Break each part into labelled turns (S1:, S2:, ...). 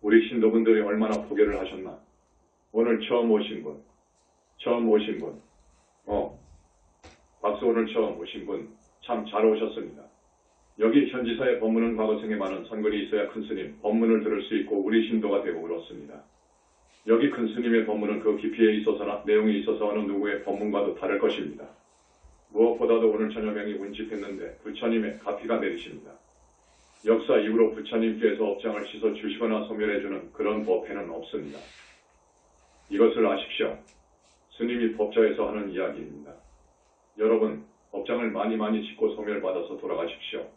S1: 우리 신도분들이 얼마나 포기를 하셨나. 오늘 처음 오신 분. 박수. 오늘 처음 오신 분 참 잘 오셨습니다. 여기 현지사의 법문은 과거생에 많은 선글이 있어야 큰 스님 법문을 들을 수 있고 우리 신도가 되고 그렇습니다. 여기 큰 스님의 법문은 그 깊이에 있어서나 내용에 있어서 어느 누구의 법문과도 다를 것입니다. 무엇보다도 오늘 저녁명이 운집했는데 부처님의 가피가 내리십니다. 역사 이후로 부처님께서 업장을 씻어 주시거나 소멸해주는 그런 법회는 없습니다. 이것을 아십시오. 스님이 법자에서 하는 이야기입니다. 여러분, 업장을 많이 씻고 소멸받아서 돌아가십시오.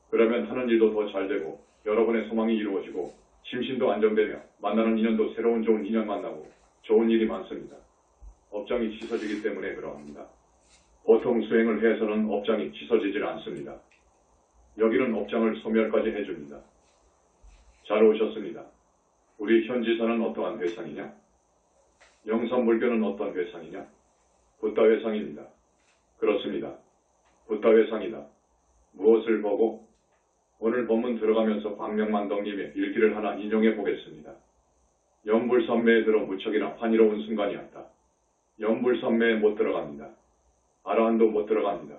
S1: 그러면 하는 일도 더 잘되고 여러분의 소망이 이루어지고 심신도 안정되며 만나는 인연도 새로운 좋은 인연 만나고 좋은 일이 많습니다. 업장이 씻어지기 때문에 그러합니다. 보통 수행을 해서는 업장이 씻어지질 않습니다. 여기는 업장을 소멸까지 해줍니다. 잘 오셨습니다. 우리 현지사는 어떠한 회상이냐? 영산불교는 어떤 회상이냐? 붓다 회상입니다. 그렇습니다. 붓다 회상이다. 무엇을 보고? 오늘 법문 들어가면서 광명만덕님의 일기를 하나 인용해 보겠습니다. 연불선매에 들어 무척이나 환희로운 순간이었다. 연불선매에 못 들어갑니다. 아라한도 못 들어갑니다.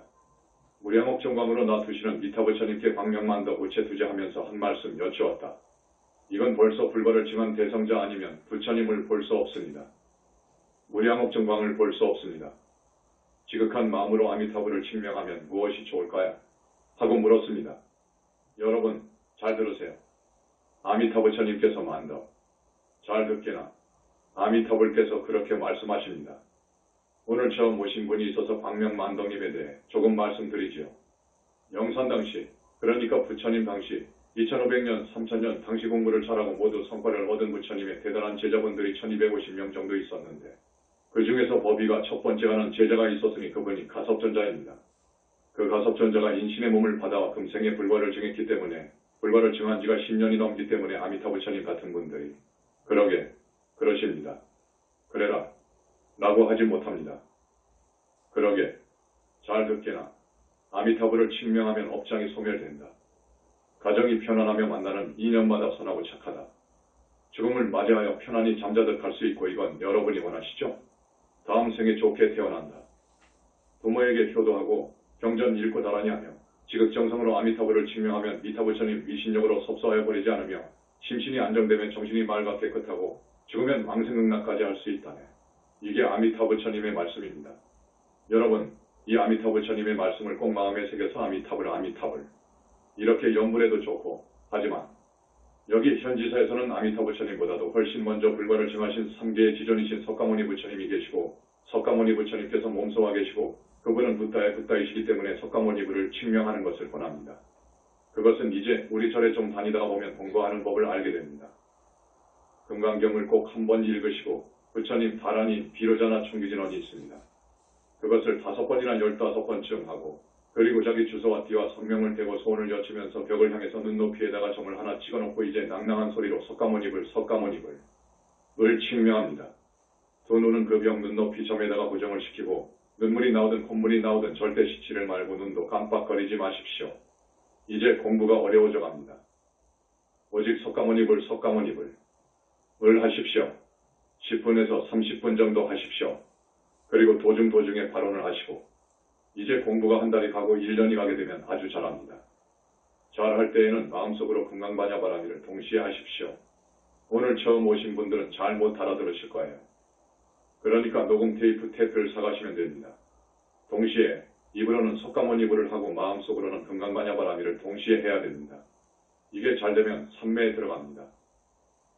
S1: 무량옥 정광으로 놔두시는 미타부처님께 광명만덕 우체투자하면서 한 말씀 여쭈었다. 이건 벌써 불과를 증한 대성자 아니면 부처님을 볼 수 없습니다. 무량옥 정광을 볼 수 없습니다. 지극한 마음으로 아미타불을 칭명하면 무엇이 좋을까요? 하고 물었습니다. 여러분 잘 들으세요. 아미타부처님께서 만덕 잘 듣게나 아미타불께서 그렇게 말씀하십니다. 오늘 처음 오신 분이 있어서 광명만덕님에 대해 조금 말씀드리지요. 영산 당시, 그러니까 부처님 당시 2500년, 3000년 당시 공부를 잘하고 모두 성과를 얻은 부처님의 대단한 제자분들이 1250명 정도 있었는데 그 중에서 법의가 첫 번째가는 제자가 있었으니 그분이 가섭전자입니다. 그 가섭전자가 인신의 몸을 받아와 금생의 불과를 증했기 때문에 불과를 증한 지가 10년이 넘기 때문에 아미타부처님 같은 분들이 그러십니다. 그래라 라고 하지 못합니다. 그러게 잘 듣게나 아미타불을 칭명하면 업장이 소멸된다. 가정이 편안하며 만나는 인연마다 선하고 착하다. 죽음을 맞이하여 편안히 잠자듯 할 수 있고 이건 여러분이 원하시죠? 다음 생에 좋게 태어난다. 부모에게 효도하고 경전 읽고 나란히 하며 지극정성으로 아미타불을 칭명하면 미타부처님 미신력으로 섭소하여 버리지 않으며 심신이 안정되면 정신이 맑아 깨끗하고 죽으면 왕생극락까지 할 수 있다네. 이게 아미타부처님의 말씀입니다. 여러분, 이 아미타부처님의 말씀을 꼭 마음에 새겨서 아미타불 이렇게 연불해도 좋고 하지만 여기 현지사에서는 아미타부처님보다도 훨씬 먼저 불과를 증하신 3계의 지존이신 석가모니 부처님이 계시고 석가모니 부처님께서 몸소와 계시고 그분은 붓다의 붓다이시기 때문에 석가모니 부를 칭명하는 것을 권합니다. 그것은 이제 우리 절에 좀 다니다가 보면 공부하는 법을 알게 됩니다. 금강경을 꼭 한번 읽으시고 부처님 다란이 비로자나 충기진언이 있습니다. 그것을 5번이나 15번쯤 하고 그리고 자기 주소와 띠와 성명을 대고 소원을 여치면서 벽을 향해서 눈높이에다가 점을 하나 찍어놓고 이제 낭낭한 소리로 석가모니불을 칭명합니다. 두 눈은 그 벽 눈높이 점에다가 고정을 시키고 눈물이 나오든 콧물이 나오든 절대 씻지를 말고 눈도 깜빡거리지 마십시오. 이제 공부가 어려워져 갑니다. 오직 석가모니불 을 하십시오. 10분에서 30분 정도 하십시오. 그리고 도중에 발언을 하시고 이제 공부가 한 달이 가고 1년이 가게 되면 아주 잘합니다. 잘할 때에는 마음속으로 금강반야바라미를 동시에 하십시오. 오늘 처음 오신 분들은 잘 못 알아들으실 거예요. 그러니까 녹음 테이프를 사가시면 됩니다. 동시에 입으로는 석가모니불을 하고 마음속으로는 금강반야바라미를 동시에 해야 됩니다. 이게 잘 되면 선매에 들어갑니다.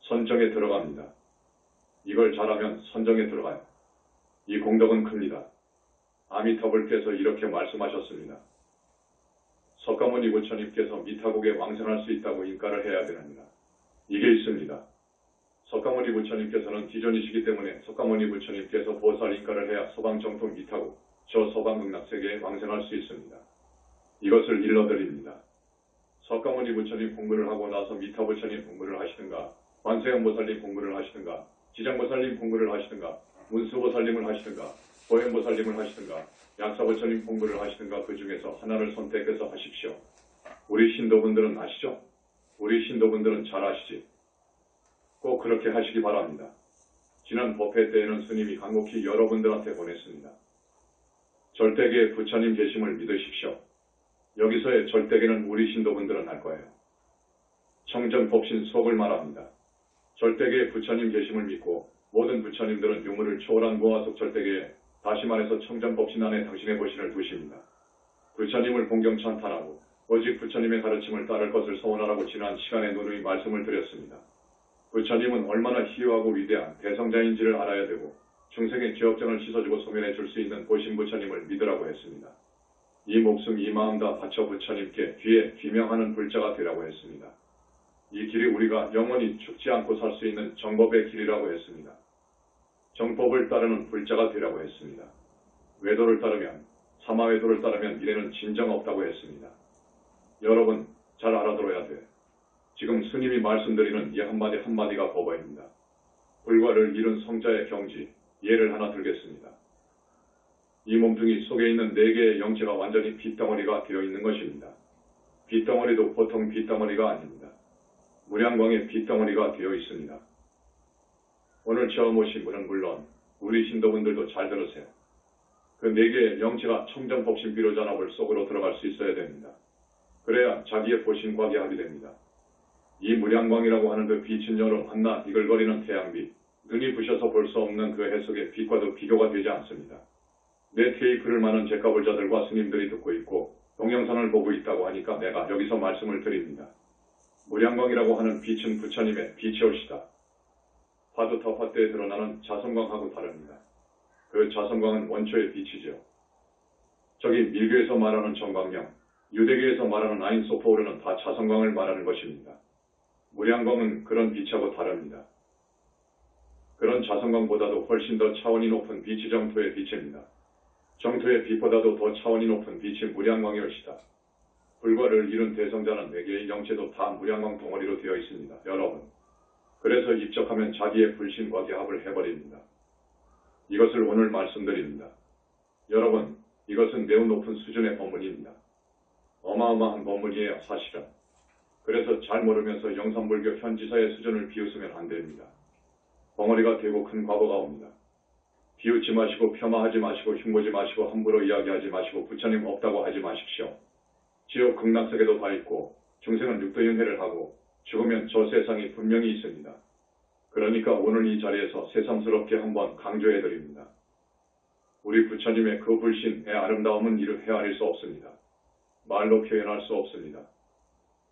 S1: 선정에 들어갑니다. 이걸 잘하면 선정에 들어가요. 이 공덕은 큽니다. 아미타불께서 이렇게 말씀하셨습니다. 석가모니 부처님께서 미타국에 왕생할 수 있다고 인가를 해야 되느니라. 이게 있습니다. 석가모니 부처님께서는 기존이시기 때문에 석가모니 부처님께서 보살 인가를 해야 서방정통 미타국, 저 서방극락세계에 왕생할 수 있습니다. 이것을 일러드립니다. 석가모니 부처님 공부를 하고 나서 미타부처님 공부를 하시든가 관세음보살님 공부를 하시든가 지장보살님 공부를 하시든가 문수보살님을 하시든가 보현보살님을 하시든가 약사부처님 공부를 하시든가 그 중에서 하나를 선택해서 하십시오. 우리 신도분들은 아시죠? 우리 신도분들은 잘 아시지? 그렇게 하시기 바랍니다. 지난 법회 때에는 스님이 간곡히 여러분들한테 보냈습니다. 절대계에 부처님 계심을 믿으십시오. 여기서의 절대계는 우리 신도분들은 알 거예요. 청정법신 수업을 말합니다. 절대계에 부처님 계심을 믿고 모든 부처님들은 유물을 초월한 무아속 절대계에 다시 말해서 청정법신 안에 당신의 보신을 두십니다. 부처님을 공경 찬탄하고 오직 부처님의 가르침을 따를 것을 서원하라고 지난 시간에 누누이 말씀을 드렸습니다. 부처님은 얼마나 희유하고 위대한 대성자인지를 알아야 되고 중생의 죄업정을 씻어주고 소멸해 줄 수 있는 보신 부처님을 믿으라고 했습니다. 이 목숨 이 마음 다 바쳐 부처님께 귀에 귀명하는 불자가 되라고 했습니다. 이 길이 우리가 영원히 죽지 않고 살 수 있는 정법의 길이라고 했습니다. 정법을 따르는 불자가 되라고 했습니다. 외도를 따르면 사마외도를 따르면 미래는 진정 없다고 했습니다. 여러분 잘 알아들어야 돼. 지금 스님이 말씀드리는 이 한마디 한마디가 법어입니다. 불과를 이룬 성자의 경지, 예를 하나 들겠습니다. 이 몸뚱이 속에 있는 4개의 영체가 완전히 빗덩어리가 되어 있는 것입니다. 빗덩어리도 보통 빗덩어리가 아닙니다. 무량광의 빗덩어리가 되어 있습니다. 오늘 처음 오신 분은 물론 우리 신도분들도 잘 들으세요. 그 4개의 영체가 청정법신 비로자납을 속으로 들어갈 수 있어야 됩니다. 그래야 자기의 보신과 개합이 됩니다. 이 무량광이라고 하는 그 빛은 여름 한낮 이글거리는 태양빛, 눈이 부셔서 볼 수 없는 그 해석의 빛과도 비교가 되지 않습니다. 내 테이프를 많은 제가불자들과 스님들이 듣고 있고 동영상을 보고 있다고 하니까 내가 여기서 말씀을 드립니다. 무량광이라고 하는 빛은 부처님의 빛이옵시다. 화두 터파 때에 드러나는 자성광하고 다릅니다. 그 자성광은 원초의 빛이죠. 저기 밀교에서 말하는 정광명, 유대계에서 말하는 아인소포르는 다 자성광을 말하는 것입니다. 무량광은 그런 빛하고 다릅니다. 그런 자성광보다도 훨씬 더 차원이 높은 빛이 정토의 빛입니다. 정토의 빛보다도 더 차원이 높은 빛이 무량광이옵시다. 불과를 이룬 대성자는 4개의 영체도 다 무량광 덩어리로 되어 있습니다. 여러분. 그래서 입적하면 자기의 불신과 개합을 해버립니다. 이것을 오늘 말씀드립니다. 여러분, 이것은 매우 높은 수준의 법문입니다. 어마어마한 법문이에요, 사실은. 그래서 잘 모르면서 영산불교 현지사의 수준을 비웃으면 안 됩니다. 벙어리가 되고 큰 과거가 옵니다. 비웃지 마시고 폄하하지 마시고 흉보지 마시고 함부로 이야기하지 마시고 부처님 없다고 하지 마십시오. 지옥 극락세계도 다 있고 중생은 육도윤회를 하고 죽으면 저 세상이 분명히 있습니다. 그러니까 오늘 이 자리에서 새삼스럽게 한번 강조해드립니다. 우리 부처님의 그 불신의 아름다움은 이루 헤아릴 수 없습니다. 말로 표현할 수 없습니다.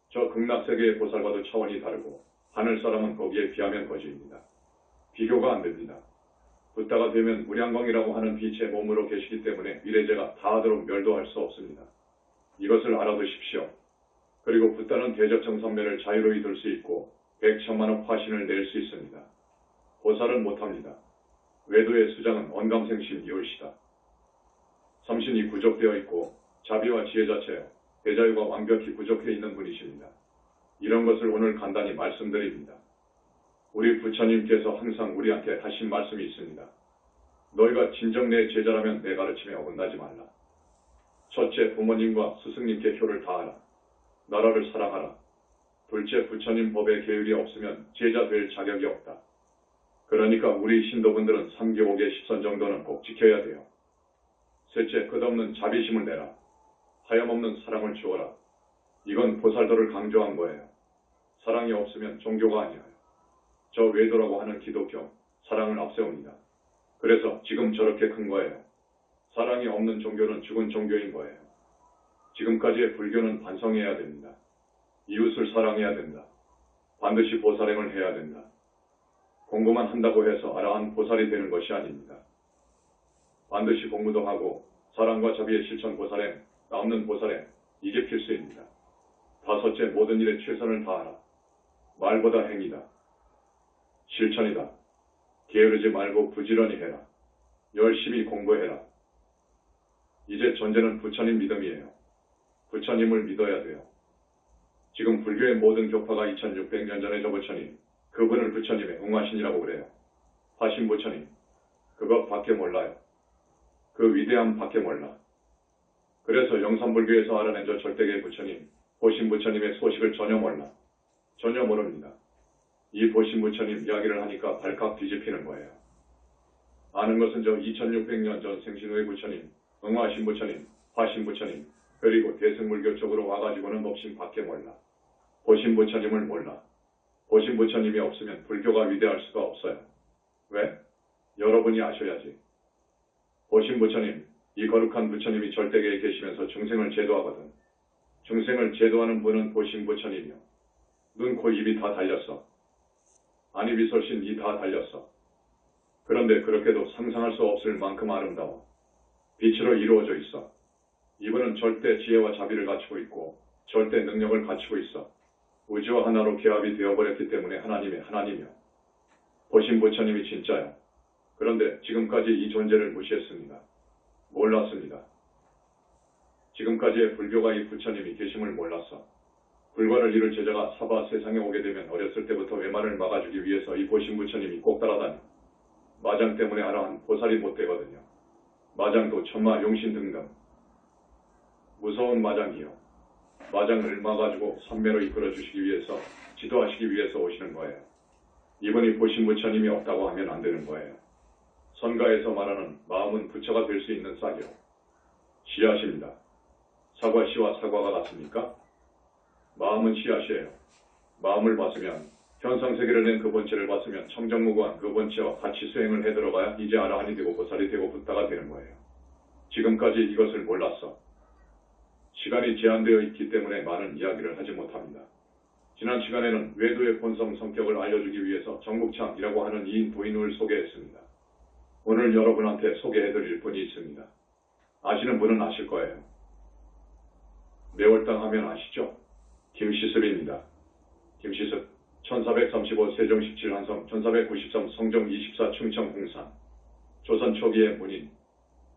S1: 저 극락세계의 보살과도 차원이 다르고 하늘 사람은 거기에 비하면 거지입니다. 비교가 안 됩니다. 붓다가 되면 무량광이라고 하는 빛의 몸으로 계시기 때문에 미래제가 다 하도록 멸도할 수 없습니다. 이것을 알아두십시오. 그리고 붓다는 대적정선매를 자유로이 들 수 있고 100천만억 화신을 낼 수 있습니다. 보살은 못합니다. 외도의 수장은 언감생심 이올시다. 삼신이 부족되어 있고 자비와 지혜 자체요. 대자유가 완벽히 부족해 있는 분이십니다. 이런 것을 오늘 간단히 말씀드립니다. 우리 부처님께서 항상 우리한테 하신 말씀이 있습니다. 너희가 진정 내 제자라면 내 가르침에 어긋나지 말라. 첫째, 부모님과 스승님께 효를 다하라. 나라를 사랑하라. 둘째, 부처님 법에 계율이 없으면 제자 될 자격이 없다. 그러니까 우리 신도분들은 3교옥의 10선 정도는 꼭 지켜야 돼요. 셋째, 끝없는 자비심을 내라. 하염없는 사랑을 주어라. 이건 보살도를 강조한 거예요. 사랑이 없으면 종교가 아니에요. 저 외도라고 하는 기독교, 사랑을 앞세웁니다. 그래서 지금 저렇게 큰 거예요. 사랑이 없는 종교는 죽은 종교인 거예요. 지금까지의 불교는 반성해야 됩니다. 이웃을 사랑해야 된다. 반드시 보살행을 해야 된다. 공부만 한다고 해서 아라한 보살이 되는 것이 아닙니다. 반드시 공부도 하고 사랑과 자비의 실천 보살행, 남는 보살행, 이게 필수입니다. 다섯째, 모든 일에 최선을 다하라. 말보다 행이다. 실천이다. 게으르지 말고 부지런히 해라. 열심히 공부해라. 이제 전제는 부처님 믿음이에요. 부처님을 믿어야 돼요. 지금 불교의 모든 교파가 2600년 전에 저 부처님, 그분을 부처님의 응화신이라고 그래요. 화신 부처님, 그것 밖에 몰라요. 그 위대함 밖에 몰라. 그래서 영산불교에서 알아낸 저 절대계 부처님, 보신 부처님의 소식을 전혀 몰라. 전혀 모릅니다. 이 보신 부처님 이야기를 하니까 발칵 뒤집히는 거예요. 아는 것은 저 2600년 전 생신의 부처님, 응화신 부처님, 화신 부처님, 그리고 대승불교 쪽으로 와가지고는 법신 밖에 몰라. 보신 부처님을 몰라. 보신 부처님이 없으면 불교가 위대할 수가 없어요. 왜? 여러분이 아셔야지. 보신 부처님, 이 거룩한 부처님이 절대계에 계시면서 중생을 제도하거든. 중생을 제도하는 분은 보신 부처님이요. 눈, 코, 입이 다 달렸어. 안입이 설신 이 다 달렸어. 그런데 그렇게도 상상할 수 없을 만큼 아름다워. 빛으로 이루어져 있어. 이분은 절대 지혜와 자비를 갖추고 있고 절대 능력을 갖추고 있어. 우주와 하나로 결합이 되어버렸기 때문에 하나님이요. 보신 부처님이 진짜요. 그런데 지금까지 이 존재를 무시했습니다. 몰랐습니다. 지금까지의 불교가 이 부처님이 계심을 몰랐어. 불과를 이룰 제자가 사바 세상에 오게 되면 어렸을 때부터 외만을 막아주기 위해서 이 보신 부처님이 꼭 따라다녀. 마장 때문에 아라한 보살이 못 되거든요. 마장도 천마 용신 등등. 무서운 마장이요. 마장을 막아주고 선매로 이끌어주시기 위해서, 지도하시기 위해서 오시는 거예요. 이분이 보신 부처님이 없다고 하면 안 되는 거예요. 선가에서 말하는 마음은 부처가 될 수 있는 싹이요. 씨앗입니다. 사과 씨와 사과가 같습니까? 마음은 씨앗이에요. 마음을 봤으면, 현상세계를 낸 그 본체를 봤으면 청정무구한 그 본체와 같이 수행을 해 들어가야 이제 아라한이 되고 보살이 되고 붓다가 되는 거예요. 지금까지 이것을 몰랐어. 시간이 제한되어 있기 때문에 많은 이야기를 하지 못합니다. 지난 시간에는 외도의 본성 성격을 알려주기 위해서 정국창이라고 하는 이인 도인을 소개했습니다. 오늘 여러분한테 소개해드릴 분이 있습니다. 아시는 분은 아실 거예요. 매월당 하면 아시죠? 김시습입니다. 김시습 1435 세종 17한성 1493 성종 24 충청 홍산. 조선 초기의 문인.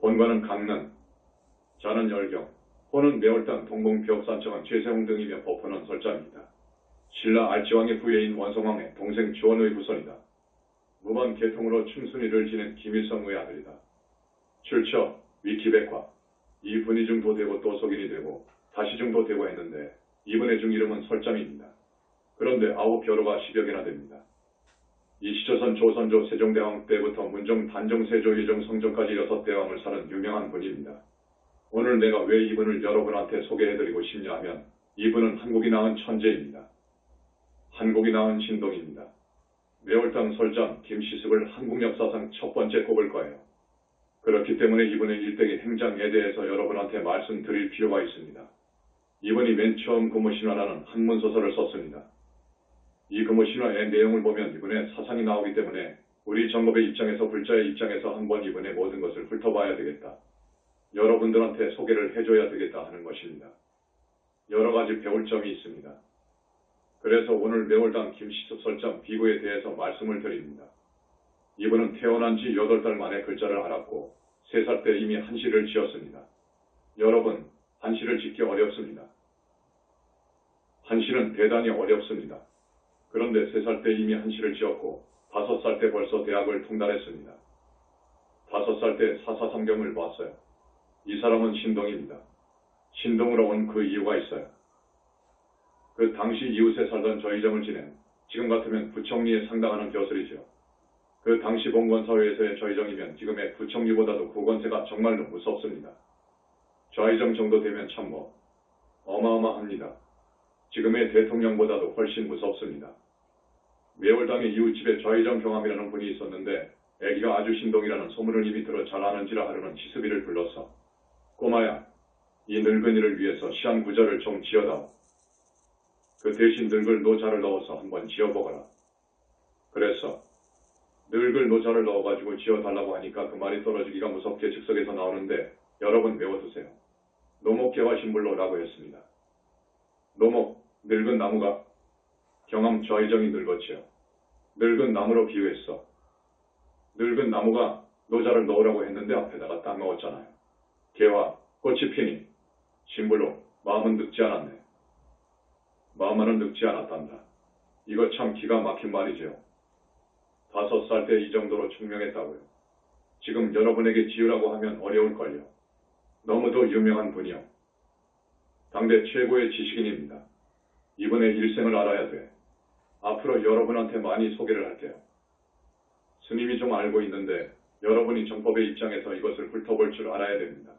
S1: 본관은 강릉. 자는 열경. 호는 매월당 동봉벽산청은 최세홍 등이며 법호는 설자입니다. 신라 알지왕의 후예인 원성왕의 동생 주원의 후손이다. 무만 계통으로 충순이를 지낸 김일성의 아들이다. 출처 위키백화. 이 분이 중도 되고 또 속인이 되고 다시 중도 되고 했는데 이분의 중 이름은 설잠입니다. 그런데 9벼로가 10여 개나 됩니다. 이 시조선 조선조 세종대왕 때부터 문종 단종 세조 예종 성종까지 6대왕을 사는 유명한 분입니다. 오늘 내가 왜 이분을 여러분한테 소개해드리고 싶냐 하면 이분은 한국이 낳은 천재입니다. 한국이 낳은 신동입니다. 매월당 설장 김시습을 한국 역사상 첫 번째 꼽을 거예요. 그렇기 때문에 이분의 일대기 행장에 대해서 여러분한테 말씀드릴 필요가 있습니다. 이분이 맨 처음 금호신화라는 한문소설을 썼습니다. 이 금호신화의 내용을 보면 이분의 사상이 나오기 때문에 우리 정법의 입장에서 불자의 입장에서 한번 이분의 모든 것을 훑어봐야 되겠다. 여러분들한테 소개를 해줘야 되겠다 하는 것입니다. 여러 가지 배울 점이 있습니다. 그래서 오늘 매월당 김시습 설정 비구에 대해서 말씀을 드립니다. 이분은 태어난 지 8달 만에 글자를 알았고 3살 때 이미 한시를 지었습니다. 여러분, 한시를 짓기 어렵습니다. 한시는 대단히 어렵습니다. 그런데 3살 때 이미 한시를 지었고 5살 때 벌써 대학을 통달했습니다. 5살 때 사사성경을 봤어요. 이 사람은 신동입니다. 신동으로 온 그 이유가 있어요. 그 당시 이웃에 살던 저희정을 지낸 지금 같으면 부총리에 상당하는 벼슬이죠. 그 당시 봉건사회에서의 저희정이면 지금의 부총리보다도 구건세가 정말로 무섭습니다. 좌의정 정도 되면 참 어마어마합니다. 지금의 대통령보다도 훨씬 무섭습니다. 매월당의 이웃집에 좌의정 경함이라는 분이 있었는데 애기가 아주 신동이라는 소문을 이미 들어 잘 아는지라 하루는 시습이를 불렀어. 꼬마야, 이 늙은이를 위해서 시한 구절을 좀 지어다오. 그 대신 늙을 노자를 넣어서 한번 지어보거라. 그래서 늙을 노자를 넣어가지고 지어달라고 하니까 그 말이 떨어지기가 무섭게 즉석에서 나오는데 여러분 외워두세요. 노목개화신불로라고 했습니다. 노목, 늙은 나무가 경암 좌의정이 늙었지요. 늙은 나무로 비유했어. 늙은 나무가 노자를 넣으라고 했는데 앞에다가 딱 넣었잖아요. 개화, 꽃이 피니 신불로 마음은 늙지 않았네. 마음만은 늙지 않았단다. 이거 참 기가 막힌 말이죠. 5살 때 이 정도로 총명했다고요. 지금 여러분에게 지으라고 하면 어려울걸요. 너무도 유명한 분이요. 당대 최고의 지식인입니다. 이분의 일생을 알아야 돼. 앞으로 여러분한테 많이 소개를 할게요. 스님이 좀 알고 있는데 여러분이 정법의 입장에서 이것을 훑어볼 줄 알아야 됩니다.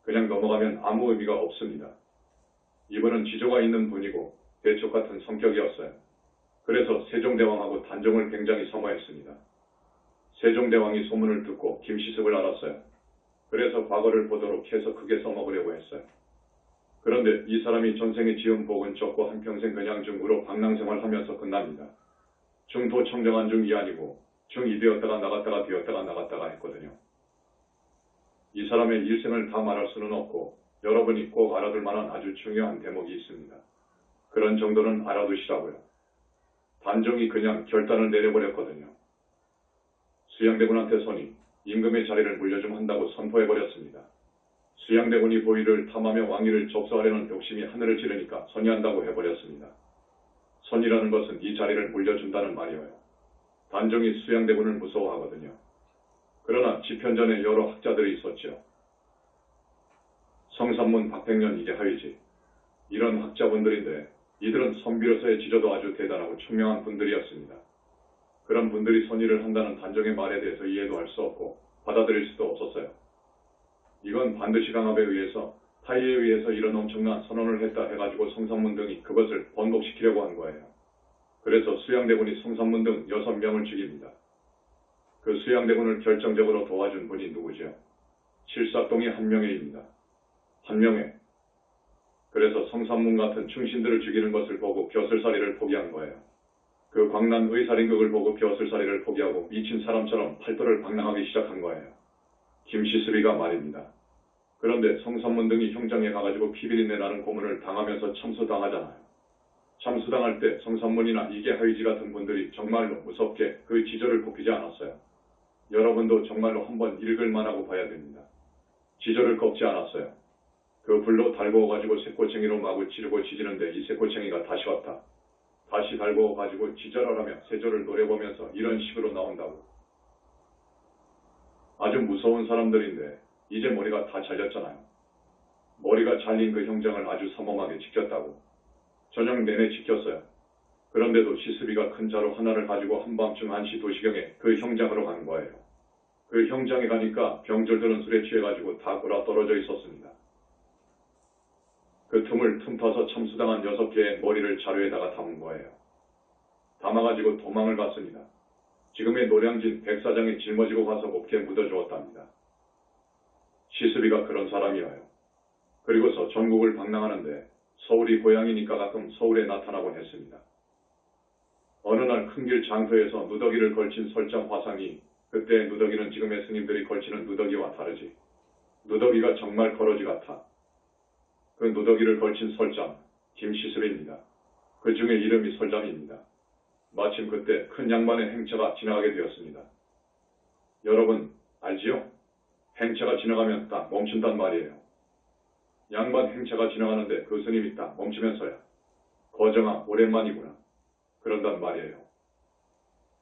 S1: 그냥 넘어가면 아무 의미가 없습니다. 이분은 지조가 있는 분이고 대척 같은 성격이었어요. 그래서 세종대왕하고 단종을 굉장히 사모했습니다. 세종대왕이 소문을 듣고 김시습을 알았어요. 그래서 과거를 보도록 해서 크게 써먹으려고 했어요. 그런데 이 사람이 전생에 지은 복은 적고 한평생 그냥 중으로 방랑생활하면서 끝납니다. 중도청정한 중이 아니고 중이 되었다가 나갔다가 되었다가 나갔다가 했거든요. 이 사람의 일생을 다 말할 수는 없고 여러분이 꼭 알아둘 만한 아주 중요한 대목이 있습니다. 그런 정도는 알아두시라고요. 단종이 그냥 결단을 내려버렸거든요. 수양대군한테 선이 임금의 자리를 물려 좀 한다고 선포해버렸습니다. 수양대군이 보위를 탐하며 왕위를 접수하려는 욕심이 하늘을 찌르니까 선의한다고 해버렸습니다. 선이라는 것은 이 자리를 물려준다는 말이에요. 단종이 수양대군을 무서워하거든요. 그러나 집현전에 여러 학자들이 있었죠. 성삼문, 박백년, 이계하위지 이런 학자분들인데 이들은 선비로서의 지조도 아주 대단하고 총명한 분들이었습니다. 그런 분들이 선의를 한다는 단종의 말에 대해서 이해도 할 수 없고 받아들일 수도 없었어요. 이건 반드시 강압에 의해서 타의에 의해서 이런 엄청난 선언을 했다 해가지고 성삼문 등이 그것을 번복시키려고 한 거예요. 그래서 수양대군이 성삼문 등 6명을 죽입니다. 그 수양대군을 결정적으로 도와준 분이 누구죠? 칠사동의 한명회입니다. 한명회. 그래서 성삼문 같은 충신들을 죽이는 것을 보고 벼슬살이를 포기한 거예요. 그 광란 의살인극을 보고 벼슬살이를 포기하고 미친 사람처럼 팔도를 방랑하기 시작한 거예요. 김시습이가 말입니다. 그런데 성삼문 등이 형장에 가가지고 피비린내 나는 고문을 당하면서 참수당하잖아요. 참수당할 때 성삼문이나 이계하위지 같은 분들이 정말로 무섭게 그 지조를 굽히지 않았어요. 여러분도 정말로 한번 읽을 만하고 봐야 됩니다. 지조를 꺾지 않았어요. 그 불로 달구어가지고 새꼬챙이로 마구 찌르고 지지는데 이 새꼬챙이가 다시 왔다. 다시 달구어가지고 지절하라며 세조를 노려보면서 이런 식으로 나온다고. 아주 무서운 사람들인데 이제 머리가 다 잘렸잖아요. 머리가 잘린 그 형장을 아주 삼엄하게 지켰다고. 저녁 내내 지켰어요. 그런데도 시습이가 큰 자루 하나를 가지고 한밤중 1시 2시경에 그 형장으로 간 거예요. 그 형장에 가니까 병졸들은 술에 취해가지고 다 골아 떨어져 있었습니다. 그 틈을 틈타서 참수당한 6개의 머리를 자루에다가 담은 거예요. 담아가지고 도망을 갔습니다. 지금의 노량진 백사장에 짊어지고 가서 곱게 묻어주었답니다. 시습이가 그런 사람이어요. 그리고서 전국을 방랑하는데 서울이 고향이니까 가끔 서울에 나타나곤 했습니다. 어느 날 큰 길 장터에서 누더기를 걸친 설장 화상이 그때 누더기는 지금의 스님들이 걸치는 누더기와 다르지. 누더기가 정말 거러지 같아. 그 누더기를 걸친 설장, 김시습입니다. 그 중에 이름이 설장입니다. 마침 그때 큰 양반의 행차가 지나가게 되었습니다. 여러분 알지요? 행차가 지나가면 딱 멈춘단 말이에요. 양반 행차가 지나가는데 그 스님이 딱 멈추면서야 거정아 오랜만이구나. 그런단 말이에요.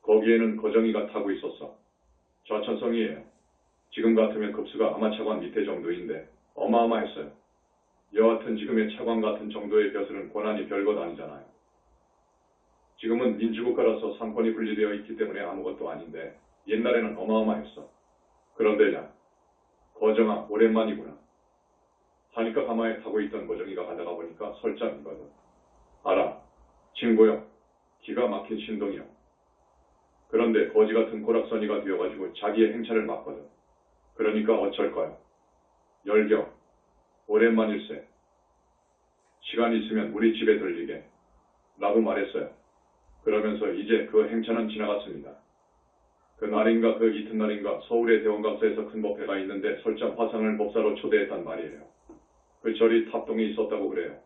S1: 거기에는 거정이가 타고 있었어. 좌천성이에요. 지금 같으면 급수가 아마 차관 밑에 정도인데 어마어마했어요. 여하튼 지금의 차관 같은 정도의 벼슬은 고난이 별것 아니잖아요. 지금은 민주국가라서 상권이 분리되어 있기 때문에 아무것도 아닌데 옛날에는 어마어마했어. 그런데냐, 거정아 오랜만이구나. 하니까 가마에 타고 있던 거정이가 가다가 보니까 설장이거든. 알아, 친구요. 기가 막힌 신동이요. 그런데 거지 같은 고락선이가 되어가지고 자기의 행차를 막거든. 그러니까 어쩔까요? 열경, 오랜만일세. 시간 있으면 우리 집에 들리게. 라고 말했어요. 그러면서 이제 그 행차는 지나갔습니다. 그 날인가 그 이튿날인가 서울의 대원각사에서 큰 법회가 있는데 설장 화상을 법사로 초대했단 말이에요. 그 절이 탑동에 있었다고 그래요.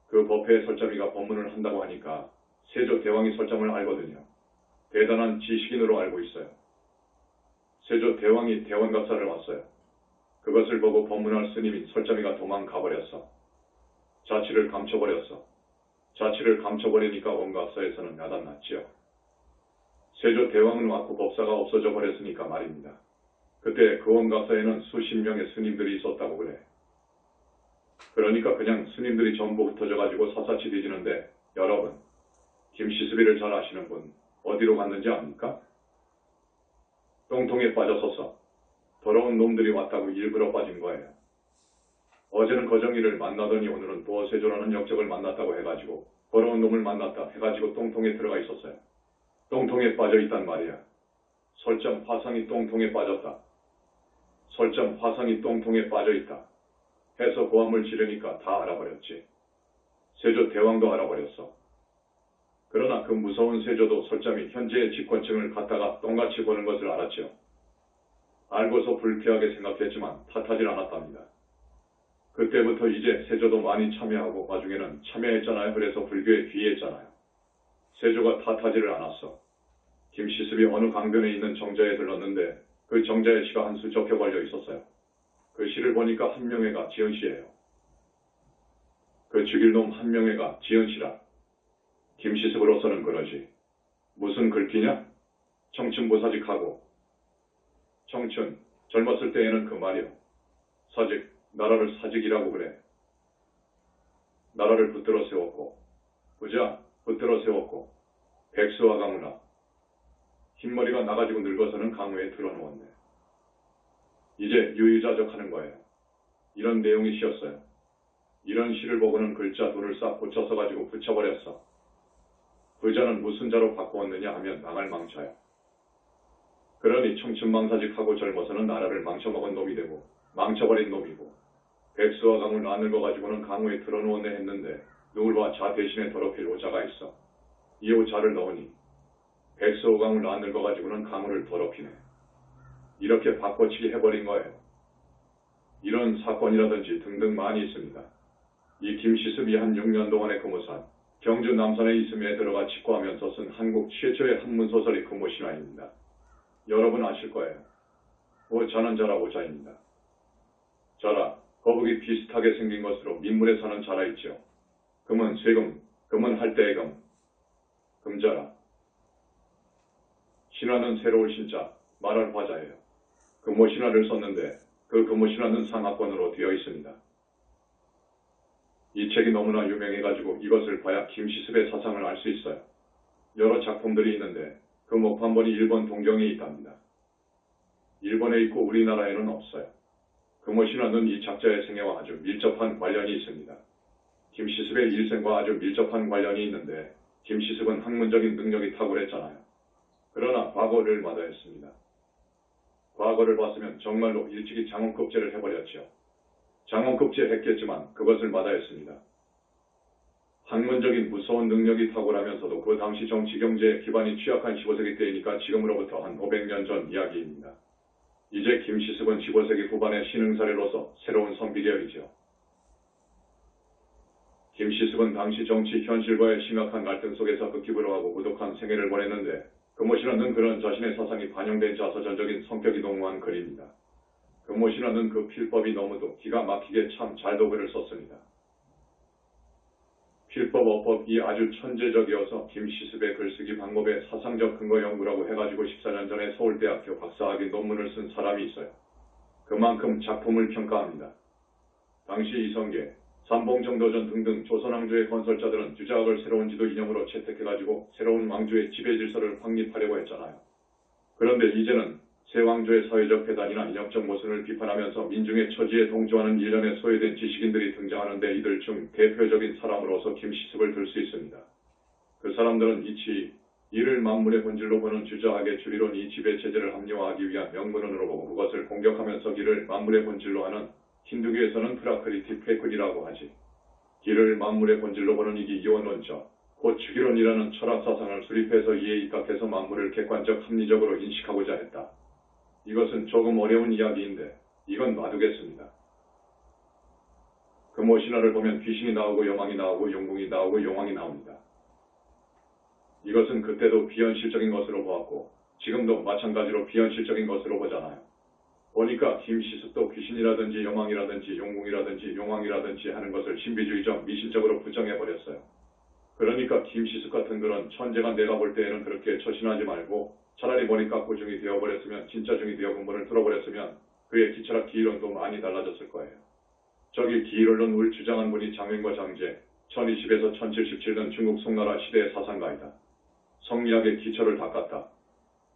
S1: 그 법회에 설장이가 법문을 한다고 하니까 세조 대왕이 설장을 알거든요. 대단한 지식인으로 알고 있어요. 세조 대왕이 대원각사를 왔어요. 그것을 보고 법문할 스님인 설장이가 도망가버렸어. 자취를 감춰버렸어. 자취를 감춰버리니까 원각사에서는 야단났지요. 세조 대왕은 왔고 법사가 없어져 버렸으니까 말입니다. 그때 그 원각사에는 수십 명의 스님들이 있었다고 그래. 그러니까 그냥 스님들이 전부 흩어져가지고 사사치 뒤지는데 여러분, 김시습이를 잘 아시는 분 어디로 갔는지 압니까? 똥통에 빠졌어서 더러운 놈들이 왔다고 일부러 빠진 거예요. 어제는 거정이를 만나더니 오늘은 또 세조라는 역적을 만났다고 해가지고 더러운 놈을 만났다 해가지고 똥통에 들어가 있었어요. 똥통에 빠져있단 말이야. 설정 화상이 똥통에 빠졌다. 설정 화상이 똥통에 빠져있다. 해서 고함을 지르니까 다 알아버렸지. 세조 대왕도 알아버렸어. 그러나 그 무서운 세조도 설정이 현재의 집권층을 갖다가 똥같이 보는 것을 알았죠. 알고서 불쾌하게 생각했지만 탓하질 않았답니다. 그때부터 이제 세조도 많이 참여하고 나중에는 참여했잖아요. 그래서 불교에 귀의했잖아요. 세조가 탓하지를 않았어. 김시습이 어느 강변에 있는 정자에 들렀는데 그 정자에 시가 한 수 적혀 걸려 있었어요. 그 시를 보니까 한명회가 지은 시예요. 그 죽일 놈 한명회가 지은 시라. 김시습으로서는 그러지. 무슨 글귀냐? 청춘부사직하고. 청춘, 젊었을 때에는 그 말이요. 사직, 나라를 사직이라고 그래. 나라를 붙들어 세웠고, 부자, 붙들어 세웠고, 백수와 강우나. 흰머리가 나가지고 늙어서는 강우에 들어놓았네. 이제 유유자적하는 거예요. 이런 내용이 시였어요. 이런 시를 보고는 글자 둘을 싹 고쳐 써가지고 붙여버렸어. 부자는 무슨 자로 바꾸었느냐 하면 나갈 망쳐요. 그러니 청춘망사직하고 젊어서는 나라를 망쳐먹은 놈이 되고 망쳐버린 놈이고 백수와 강을 안 늙어가지고는 강우에 들어놓았네 했는데 누굴 자 대신에 더럽힐 오자가 있어. 이 오자를 넣으니 백수와 강을 안 늙어가지고는 강우를 더럽히네. 이렇게 바꿔치기 해버린 거예요. 이런 사건이라든지 등등 많이 있습니다. 이 김시습이 한 6년 동안의 근무산 경주 남산에 있음에 들어가 직구하면서 쓴 한국 최초의 한문소설이 금오신화입니다. 여러분 아실 거예요. 오자는 자라 오자입니다. 자라, 거북이 비슷하게 생긴 것으로 민물에 사는 자라 있죠. 금은 쇠금, 금은 할 때의 금, 금자라. 신화는 새로울 신자, 말할 화자예요. 금오신화를 썼는데 그 금오신화는 상하권으로 되어 있습니다. 이 책이 너무나 유명해가지고 이것을 봐야 김시습의 사상을 알 수 있어요. 여러 작품들이 있는데 그 목판본이 일본 동경에 있답니다. 일본에 있고 우리나라에는 없어요. 금오신화는 이 작자의 생애와 아주 밀접한 관련이 있습니다. 김시습의 일생과 아주 밀접한 관련이 있는데 김시습은 학문적인 능력이 탁월했잖아요. 그러나 과거를 마다했습니다. 과거를 봤으면 정말로 일찍이 장원급제를 해버렸죠. 장원급제 했겠지만 그것을 마다했습니다. 학문적인 무서운 능력이 탁월하면서도 그 당시 정치 경제의 기반이 취약한 15세기 때이니까 지금으로부터 한 500년 전 이야기입니다. 이제 김시습은 15세기 후반의 신흥사례로서 새로운 선비계열이죠. 김시습은 당시 정치 현실과의 심각한 갈등 속에서 극기불허하고 고독한 생애를 보냈는데 금오신화는 그런 자신의 사상이 반영된 자서전적인 성격이 동무한 글입니다. 금오신화는 그 필법이 너무도 기가 막히게 참 잘도 글을 썼습니다. 필법, 어법이 아주 천재적이어서 김시습의 글쓰기 방법의 사상적 근거 연구라고 해가지고 14년 전에 서울대학교 박사학위 논문을 쓴 사람이 있어요. 그만큼 작품을 평가합니다. 당시 이성계, 삼봉정도전 등등 조선왕조의 건설자들은 주자학을 새로운 지도 이념으로 채택해가지고 새로운 왕조의 지배 질서를 확립하려고 했잖아요. 그런데 이제는 새 왕조의 사회적 배단이나 이념적 모순을 비판하면서 민중의 처지에 동조하는 일련의 소외된 지식인들이 등장하는데 이들 중 대표적인 사람으로서 김시습을 들 수 있습니다. 그 사람들은 이를 만물의 본질로 보는 주자학의 주리론 이 지배체제를 합리화하기 위한 명분론으로 보고 그것을 공격하면서 기를 만물의 본질로 하는 힌두교에서는 프라크리티브 쾌군이라고 하지. 기를 만물의 본질로 보는 이기 이원론적, 곧 주기론이라는 철학사상을 수립해서 이에 입각해서 만물을 객관적 합리적으로 인식하고자 했다. 이것은 조금 어려운 이야기인데 이건 놔두겠습니다. 금오신화를 보면 귀신이 나오고 여망이 나오고 용궁이 나오고 용왕이 나옵니다. 이것은 그때도 비현실적인 것으로 보았고 지금도 마찬가지로 비현실적인 것으로 보잖아요. 보니까 김시습도 귀신이라든지 여망이라든지 용궁이라든지 용왕이라든지 하는 것을 신비주의적 미신적으로 부정해버렸어요. 그러니까 김시습 같은 그런 천재가 내가 볼 때에는 그렇게 처신하지 말고 차라리 머리 깎고 중이 되어버렸으면 진짜 중이 되어 근본을 들어버렸으면 그의 기철학 기이론도 많이 달라졌을 거예요. 저기 기이론을 주장한 분이 장윤과 장제, 1020에서 1077년 중국 송나라 시대의 사상가이다. 성리학의 기초를 닦았다.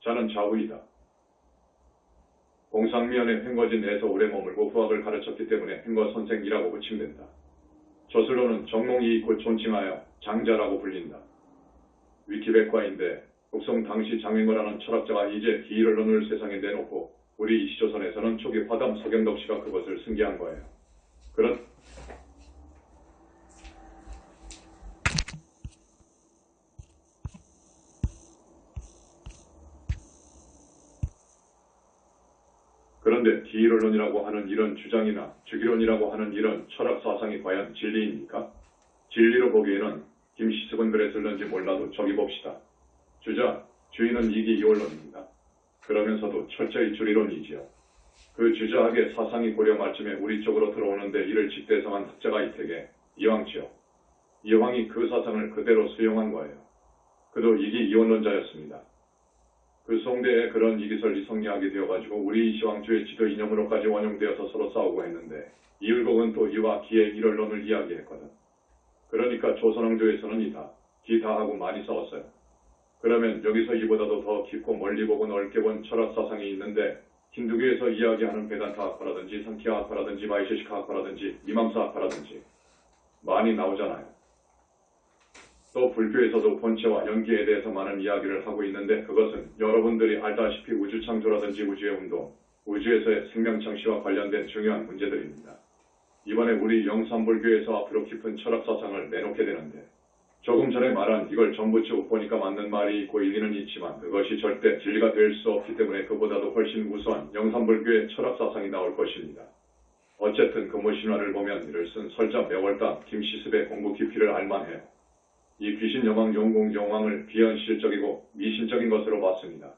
S1: 자는 좌우이다. 공상미연의 횡거진에서 오래 머물고 후학을 가르쳤기 때문에 횡거선생이라고 호칭된다. 저술로는 정몽이 있고 존칭하여 장자라고 불린다. 위키백과인데 북송 당시 장횡거라는 철학자가 이제 기일언론을 세상에 내놓고 우리 이시조선에서는 초기 화담 서경덕 씨가 그것을 승계한 거예요. 그런데 기일언론이라고 하는 이런 주장이나 주기론이라고 하는 이런 철학 사상이 과연 진리입니까? 진리로 보기에는 김시습은 그랬을는지 몰라도 저기 봅시다. 주자, 주인은 이기이원론입니다. 그러면서도 철저히 주리론이지요. 그 주자학의 사상이 고려 말쯤에 우리 쪽으로 들어오는데 이를 직대성한 학자가 이택에 이황치요. 이황이 그 사상을 그대로 수용한 거예요. 그도 이기이원론자였습니다. 그 송대에 그런 이기설이 성리학이 되어가지고 우리 이시황주의 지도 이념으로까지 원용되어서 서로 싸우고 했는데 이율곡은 또 이와 기의 일언론을 이야기했거든. 그러니까 조선왕조에서는 이다, 기다 하고 많이 싸웠어요. 그러면 여기서 이보다도 더 깊고 멀리 보고 넓게 본 철학 사상이 있는데 힌두교에서 이야기하는 베단타 학파라든지 상키아 학파라든지 바이셰시카 학파라든지 미맘사 학파라든지 많이 나오잖아요. 또 불교에서도 본체와 연기에 대해서 많은 이야기를 하고 있는데 그것은 여러분들이 알다시피 우주창조라든지 우주의 운동, 우주에서의 생명창시와 관련된 중요한 문제들입니다. 이번에 우리 영산불교에서 앞으로 깊은 철학 사상을 내놓게 되는데 조금 전에 말한 이걸 전부 쭉 보니까 맞는 말이 있고 일리는 있지만 그것이 절대 진리가 될 수 없기 때문에 그보다도 훨씬 우수한 영산불교의 철학 사상이 나올 것입니다. 어쨌든 금호신화를 보면 이를 쓴 설자 매월당 김시습의 공부 깊이를 알만해요. 이 귀신 여망 용공 용왕을 비현실적이고 미신적인 것으로 봤습니다.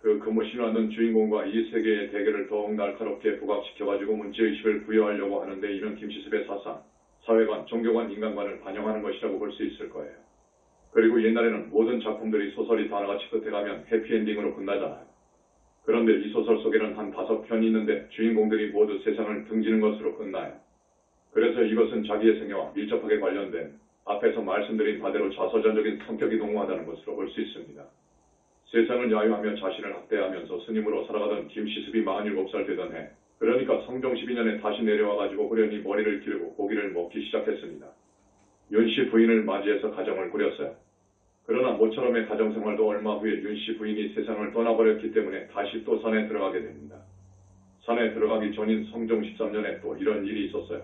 S1: 그 금호신화는 주인공과 이 세계의 대결을 더욱 날카롭게 부각시켜가지고 문제의식을 부여하려고 하는데 이는 김시습의 사상, 사회관, 종교관, 인간관을 반영하는 것이라고 볼 수 있을 거예요. 그리고 옛날에는 모든 작품들이 소설이 다 하나같이 끝에 가면 해피엔딩으로 끝나잖아요. 그런데 이 소설 속에는 한 5편이 있는데 주인공들이 모두 세상을 등지는 것으로 끝나요. 그래서 이것은 자기의 생애와 밀접하게 관련된 앞에서 말씀드린 바대로 자서전적인 성격이 농후하다는 것으로 볼 수 있습니다. 세상을 야유하며 자신을 학대하면서 스님으로 살아가던 김시습이 47살 되던 해, 그러니까 성종 12년에 다시 내려와가지고 후련히 머리를 기르고 고기를 먹기 시작했습니다. 윤씨 부인을 맞이해서 가정을 꾸렸어요. 그러나 모처럼의 가정생활도 얼마 후에 윤씨 부인이 세상을 떠나버렸기 때문에 다시 또 산에 들어가게 됩니다. 산에 들어가기 전인 성종 13년에 또 이런 일이 있었어요.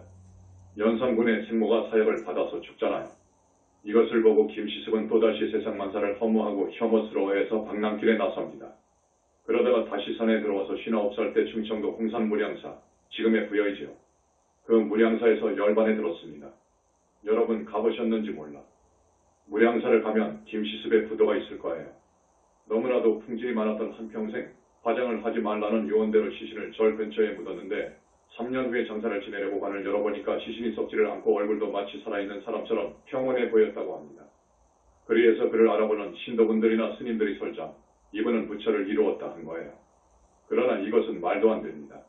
S1: 연산군의 생모가 사약을 받아서 죽잖아요. 이것을 보고 김시습은 또다시 세상만사를 허무하고 혐오스러워해서 방랑길에 나섭니다. 그러다가 다시 산에 들어와서 59살 때 충청도 홍산 무량사, 지금의 부여이지요. 그 무량사에서 열반에 들었습니다. 여러분 가보셨는지 몰라. 무량사를 가면 김시습의 부도가 있을 거예요. 너무나도 풍질이 많았던 한평생 화장을 하지 말라는 요원대로 시신을 절 근처에 묻었는데 3년 후에 장사를 지내려고 관을 열어보니까 시신이 썩지를 않고 얼굴도 마치 살아있는 사람처럼 평온해 보였다고 합니다. 그리해서 그를 알아보는 신도분들이나 스님들이 설자 이분은 부처를 이루었다 한 거예요. 그러나 이것은 말도 안 됩니다.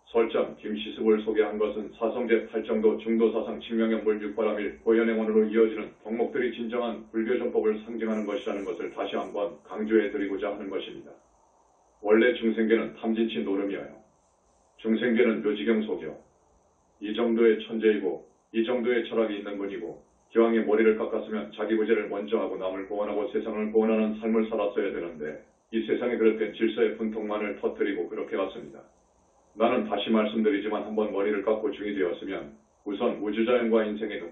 S1: 설정 김시습을 소개한 것은 사성제 8정도 중도사상 칙명연불 육바라밀 고연행원으로 이어지는 덕목들이 진정한 불교전법을 상징하는 것이라는 것을 다시 한번 강조해드리고자 하는 것입니다. 원래 중생계는 탐진치 노름이어요. 중생계는 묘지경 속이요. 이 정도의 천재이고 이 정도의 철학이 있는 분이고 기왕에 머리를 깎았으면 자기 부재를 먼저 하고 남을 구원하고 세상을 구원하는 삶을 살았어야 되는데 이 세상에 그릇된 질서의 분통만을 터뜨리고 그렇게 갔습니다. 나는 다시 말씀드리지만 한번 머리를 깎고 중이 되었으면 우선 우주자연과 인생의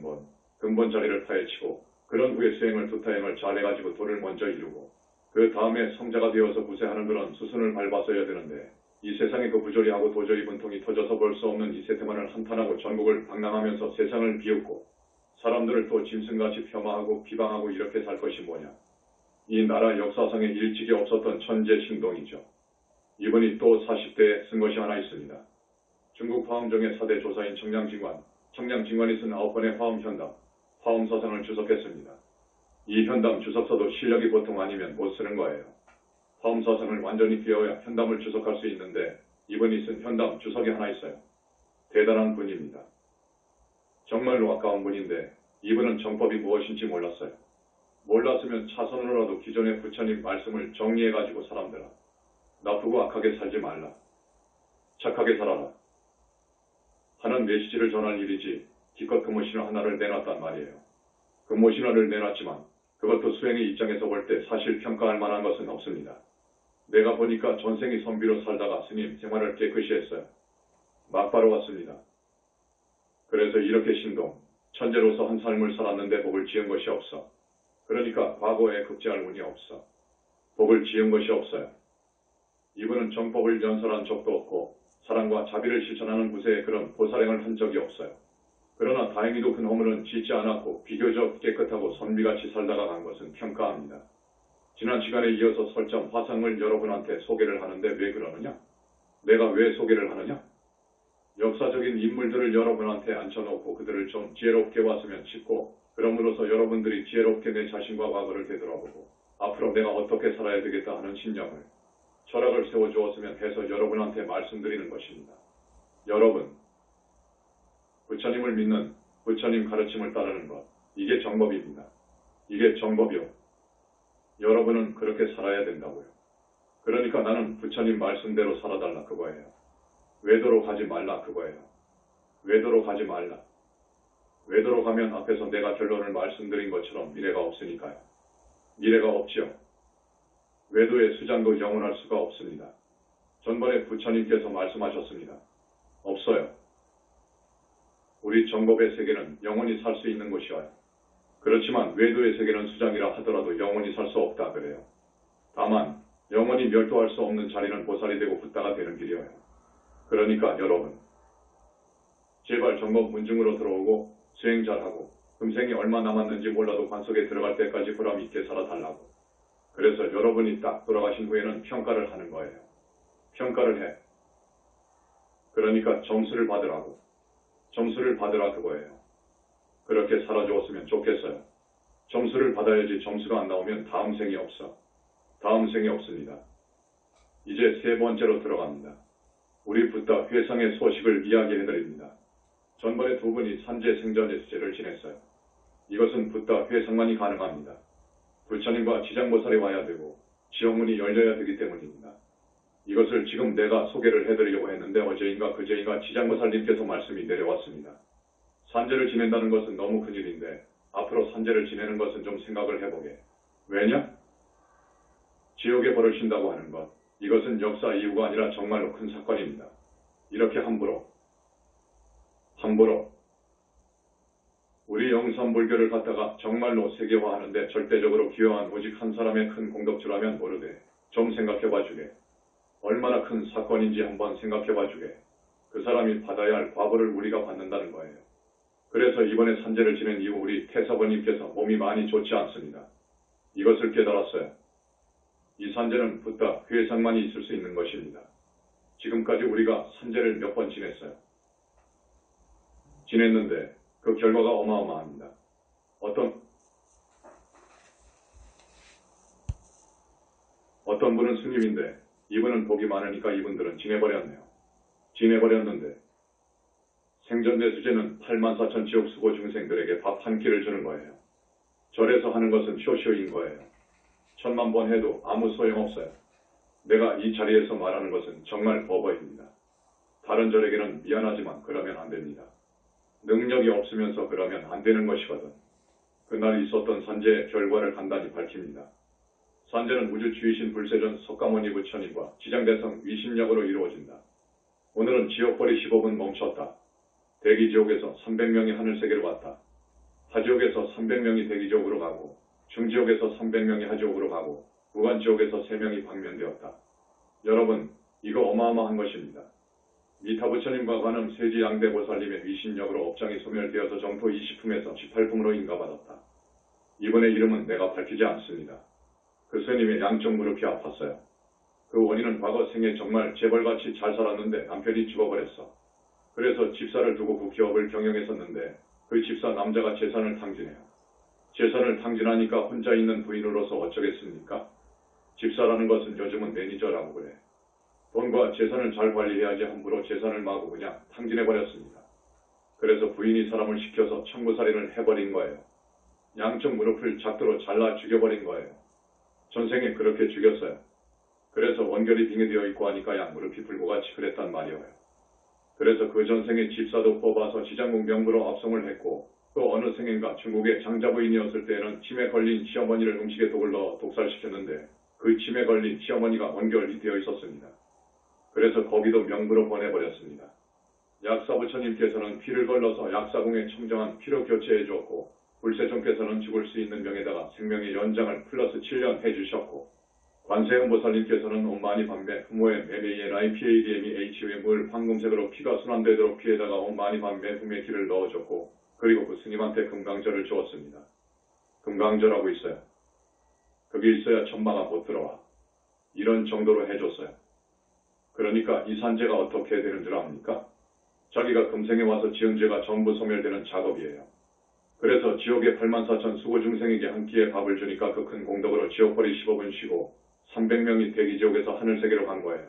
S1: 근본 자리를 파헤치고 그런 후에 수행을 두타행을 잘해가지고 도를 먼저 이루고 그 다음에 성자가 되어서 부세하는 그런 수순을 밟았어야 되는데 이 세상에 그 부조리하고 도저히 분통이 터져서 볼 수 없는 이 세태만을 한탄하고 전국을 방랑하면서 세상을 비웃고 사람들을 또 짐승같이 폄하하고 비방하고 이렇게 살 것이 뭐냐. 이 나라 역사상에 일찍이 없었던 천재 신동이죠. 이분이 또 40대에 쓴 것이 하나 있습니다. 중국 화엄종의 4대 조사인 청량진관이 쓴 9권의 화엄현담, 화엄사상을 주석했습니다. 이 현담 주석서도 실력이 보통 아니면 못 쓰는 거예요. 화엄사상을 완전히 비워야 현담을 주석할 수 있는데 이분이 쓴 현담 주석이 하나 있어요. 대단한 분입니다. 정말로 아까운 분인데 이분은 정법이 무엇인지 몰랐어요. 몰랐으면 차선으로라도 기존의 부처님 말씀을 정리해가지고 사람들아, 나쁘고 악하게 살지 말라. 착하게 살아라. 하는 메시지를 전할 일이지 기껏 금오신화 하나를 내놨단 말이에요. 금오신화를 내놨지만 그것도 수행의 입장에서 볼 때 사실 평가할 만한 것은 없습니다. 내가 보니까 전생이 선비로 살다가 스님 생활을 깨끗이 했어요. 막바로 왔습니다. 그래서 이렇게 신동, 천재로서 한 삶을 살았는데 복을 지은 것이 없어. 그러니까 과거에 급제할 운이 없어. 복을 지은 것이 없어요. 이분은 정법을 연설한 적도 없고 사랑과 자비를 실천하는 구세에 그런 보살행을 한 적이 없어요. 그러나 다행히도 큰 허물은 짓지 않았고 비교적 깨끗하고 선비같이 살다가 간 것은 평가합니다. 지난 시간에 이어서 설정 화상을 여러분한테 소개를 하는데 왜 그러느냐? 내가 왜 소개를 하느냐? 역사적인 인물들을 여러분한테 앉혀놓고 그들을 좀 지혜롭게 봤으면 싶고, 그럼으로써 여러분들이 지혜롭게 내 자신과 과거를 되돌아보고 앞으로 내가 어떻게 살아야 되겠다 하는 신념을, 철학을 세워주었으면 해서 여러분한테 말씀드리는 것입니다. 여러분, 부처님을 믿는, 부처님 가르침을 따르는 것, 이게 정법입니다. 이게 정법이요. 여러분은 그렇게 살아야 된다고요. 그러니까 나는 부처님 말씀대로 살아달라 그거예요. 외도로 가지 말라 그거예요. 외도로 가지 말라. 외도로 가면 앞에서 내가 결론을 말씀드린 것처럼 미래가 없으니까요. 미래가 없지요. 외도의 수장도 영원할 수가 없습니다. 전번에 부처님께서 말씀하셨습니다. 없어요. 우리 정법의 세계는 영원히 살 수 있는 곳이와요. 그렇지만 외도의 세계는 수장이라 하더라도 영원히 살 수 없다 그래요. 다만 영원히 멸도할 수 없는 자리는 보살이 되고 붓다가 되는 길이어요. 그러니까 여러분, 제발 정법 문중으로 들어오고 수행 잘하고 금생이 얼마 남았는지 몰라도 관속에 들어갈 때까지 보람 있게 살아달라고. 그래서 여러분이 딱 돌아가신 후에는 평가를 하는 거예요. 평가를 해. 그러니까 점수를 받으라고. 점수를 받으라 그거예요. 그렇게 살아주었으면 좋겠어요. 점수를 받아야지. 점수가 안 나오면 다음 생이 없어. 다음 생이 없습니다. 이제 세 번째로 들어갑니다. 우리 붓다 회상의 소식을 이야기해드립니다. 전번에 두 분이 산재 생전의 수제를 지냈어요. 이것은 붓다 회상만이 가능합니다. 부처님과 지장보살이 와야 되고 지옥문이 열려야 되기 때문입니다. 이것을 지금 내가 소개를 해드리려고 했는데 어제인가 그제인가 지장보살님께서 말씀이 내려왔습니다. 산재를 지낸다는 것은 너무 큰일인데 앞으로 산재를 지내는 것은 좀 생각을 해보게. 왜냐? 지옥에 벌을 신다고 하는 것, 이것은 역사 이유가 아니라 정말로 큰 사건입니다. 이렇게 함부로 우리 영산불교를 갖다가 정말로 세계화하는데 절대적으로 기여한 오직 한 사람의 큰 공덕주라면 모르되 좀 생각해봐 주게. 얼마나 큰 사건인지 한번 생각해봐 주게. 그 사람이 받아야 할 과보를 우리가 받는다는 거예요. 그래서 이번에 산재를 지낸 이후 우리 태사버님께서 몸이 많이 좋지 않습니다. 이것을 깨달았어요. 이 산재는 붓다 회상만이 있을 수 있는 것입니다. 지금까지 우리가 산재를 몇 번 지냈는데 그 결과가 어마어마합니다. 어떤 분은 스님인데 이분은 복이 많으니까 이분들은 지내버렸는데 생전대수제는 84,000 지옥 수고 중생들에게 밥 한 끼를 주는 거예요. 절에서 하는 것은 쇼쇼인 거예요. 1000만 번 해도 아무 소용없어요. 내가 이 자리에서 말하는 것은 정말 버버입니다. 다른 절에게는 미안하지만 그러면 안 됩니다. 능력이 없으면서 그러면 안 되는 것이거든. 그날 있었던 산재의 결과를 간단히 밝힙니다. 산재는 우주주이신 불세전 석가모니 부처님과 지장대성 위심력으로 이루어진다. 오늘은 지옥벌이 15분 멈췄다. 대기지옥에서 300명이 하늘세계로 갔다. 하지옥에서 300명이 대기지옥으로 가고 중지옥에서 300명이 하지옥으로 가고 무간지옥에서 3명이 방면되었다. 여러분, 이거 어마어마한 것입니다. 미타 부처님과 관음 세지 양대 보살님의 위신력으로 업장이 소멸되어서 정토 20품에서 18품으로 인가받았다. 이분의 이름은 내가 밝히지 않습니다. 그 스님의 양쪽 무릎이 아팠어요. 그 원인은 과거 생에 정말 재벌같이 잘 살았는데 남편이 죽어버렸어. 그래서 집사를 두고 그 기업을 경영했었는데 그 집사 남자가 재산을 탕진해요. 재산을 탕진하니까 혼자 있는 부인으로서 어쩌겠습니까? 집사라는 것은 요즘은 매니저라고 그래. 돈과 재산을 잘 관리해야지 함부로 재산을 마구 그냥 탕진해버렸습니다. 그래서 부인이 사람을 시켜서 청부살인을 해버린 거예요. 양쪽 무릎을 작두로 잘라 죽여버린 거예요. 전생에 그렇게 죽였어요. 그래서 원결이 빙의되어 있고 하니까 양무릎이 불고같이 그랬단 말이에요. 그래서 그 전생에 집사도 뽑아서 지장국 명부로 압송을 했고 또 어느 생인가 중국의 장자부인이었을 때에는 침에 걸린 시어머니를 음식에 독을 넣어 독살시켰는데 그 침에 걸린 시어머니가 원결이 되어 있었습니다. 그래서 거기도 명부로 보내버렸습니다. 약사부처님께서는 피를 걸러서 약사궁에 청정한 피로 교체해 주었고 불세종께서는 죽을 수 있는 명에다가 생명의 연장을 플러스 7년 해주셨고 관세음보살님께서는 온마니 밤매 부모의 매매의 라이PADM이 HU의 물 황금색으로 피가 순환되도록 피에다가 온마니 밤매 흠의 기를 넣어줬고 그리고 그 스님한테 금강절을 주었습니다. 금강절하고 있어요. 그게 있어야 천마가 못 들어와. 이런 정도로 해줬어요. 그러니까 이 산재가 어떻게 되는 줄 압니까? 자기가 금생에 와서 지은 죄가 전부 소멸되는 작업이에요. 그래서 지옥의 84,000 수고 중생에게 한 끼의 밥을 주니까 그 큰 공덕으로 지옥벌이 15분 쉬고 300명이 대기지옥에서 하늘세계로 간 거예요.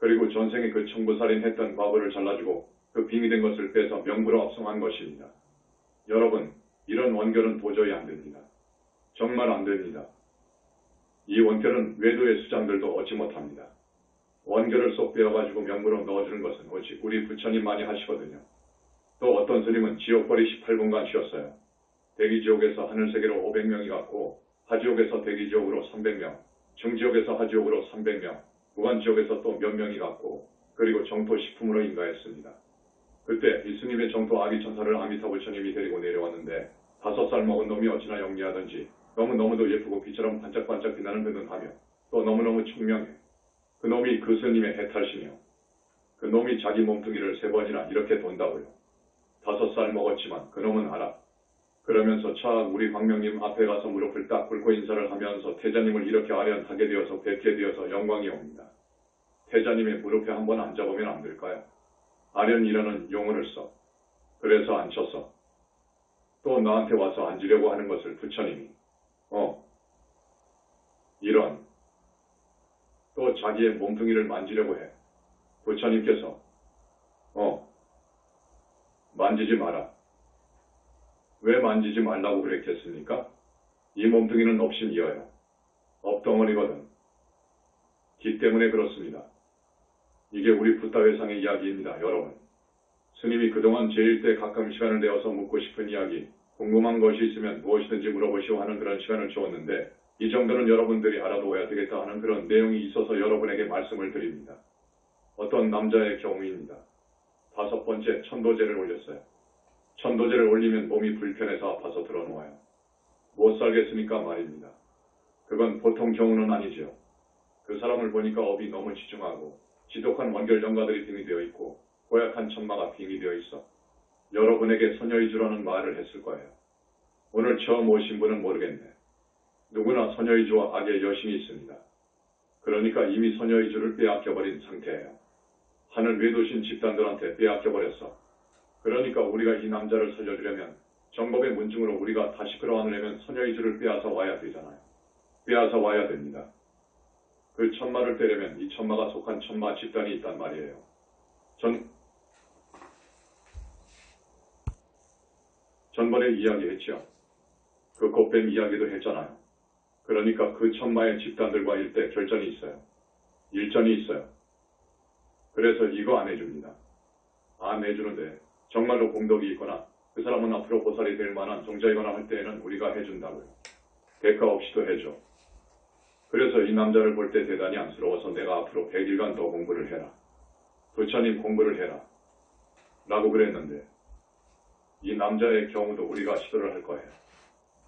S1: 그리고 전생에 그 청부살인 했던 과거를 잘라주고 그 빙의된 것을 빼서 명부로 압송한 것입니다. 여러분, 이런 원결은 도저히 안 됩니다. 정말 안 됩니다. 이 원결은 외도의 수장들도 얻지 못합니다. 원결을 쏙 빼어가지고 명부로 넣어주는 것은 오직 우리 부처님만이 하시거든요. 또 어떤 스님은 지옥벌이 18분간 쉬었어요. 대기지옥에서 하늘세계로 500명이 갔고 하지옥에서 대기지옥으로 300명, 중지옥에서 하지옥으로 300명, 무간지옥에서 또 몇 명이 갔고 그리고 정토 식품으로 인가했습니다. 그때 이 스님의 정토 아기천사를 아미타 부처님이 데리고 내려왔는데 5살 먹은 놈이 어찌나 영리하던지 너무너무도 예쁘고 빛처럼 반짝반짝 빛나는 그 눈하며 또 너무너무 총명해. 그 놈이 그 스님의 해탈시며 그 놈이 자기 몸뚱이를 3번이나 이렇게 돈다고요. 5살 먹었지만 그 놈은 알아. 그러면서 차악 우리 광명님 앞에 가서 무릎을 딱 꿇고 인사를 하면서 태자님을 이렇게 아련하게 되어서 뵙게 되어서 영광이 옵니다. 태자님의 무릎에 한번 앉아보면 안 될까요? 아련이라는 용어를 써. 그래서 앉혔어. 또 나한테 와서 앉으려고 하는 것을 부처님이 이런 또 자기의 몸뚱이를 만지려고 해. 부처님께서 만지지 마라. 왜 만지지 말라고 그랬겠습니까? 이 몸뚱이는 업신이어요. 업덩어리거든. 기 때문에 그렇습니다. 이게 우리 붓다회상의 이야기입니다, 여러분. 스님이 그동안 제일 때 가끔 시간을 내어서 묻고 싶은 이야기, 궁금한 것이 있으면 무엇이든지 물어보시오 하는 그런 시간을 주었는데 이 정도는 여러분들이 알아둬야 되겠다 하는 그런 내용이 있어서 여러분에게 말씀을 드립니다. 어떤 남자의 경우입니다. 5번째 천도제를 올렸어요. 천도제를 올리면 몸이 불편해서 아파서 들어놓아요. 못 살겠으니까 말입니다. 그건 보통 경우는 아니죠. 그 사람을 보니까 업이 너무 지중하고 지독한 원결 정가들이 빙의되어 있고 고약한 천마가 빙의되어 있어. 여러분에게 소녀이주라는 말을 했을 거예요. 오늘 처음 오신 분은 모르겠네. 누구나 소녀이주와 악의 여신이 있습니다. 그러니까 이미 소녀이주를 빼앗겨버린 상태예요. 하늘 외도신 집단들한테 빼앗겨버렸어. 그러니까 우리가 이 남자를 살려주려면 정법의 문중으로 우리가 다시 끌어안으려면 소녀이주를 빼앗아 와야 되잖아요. 빼앗아 와야 됩니다. 그 천마를 떼려면 이 천마가 속한 천마 집단이 있단 말이에요. 전번에 이야기했죠. 그 꽃뱀 이야기도 했잖아요. 그러니까 그 천마의 집단들과 일대 결전이 있어요. 일전이 있어요. 그래서 이거 안 해줍니다. 안 해주는데 정말로 공덕이 있거나 그 사람은 앞으로 보살이 될 만한 종자이거나 할 때에는 우리가 해준다고요. 대가 없이도 해줘. 그래서 이 남자를 볼 때 대단히 안쓰러워서 내가 앞으로 100일간 더 공부를 해라. 부처님 공부를 해라. 라고 그랬는데 이 남자의 경우도 우리가 시도를 할 거예요.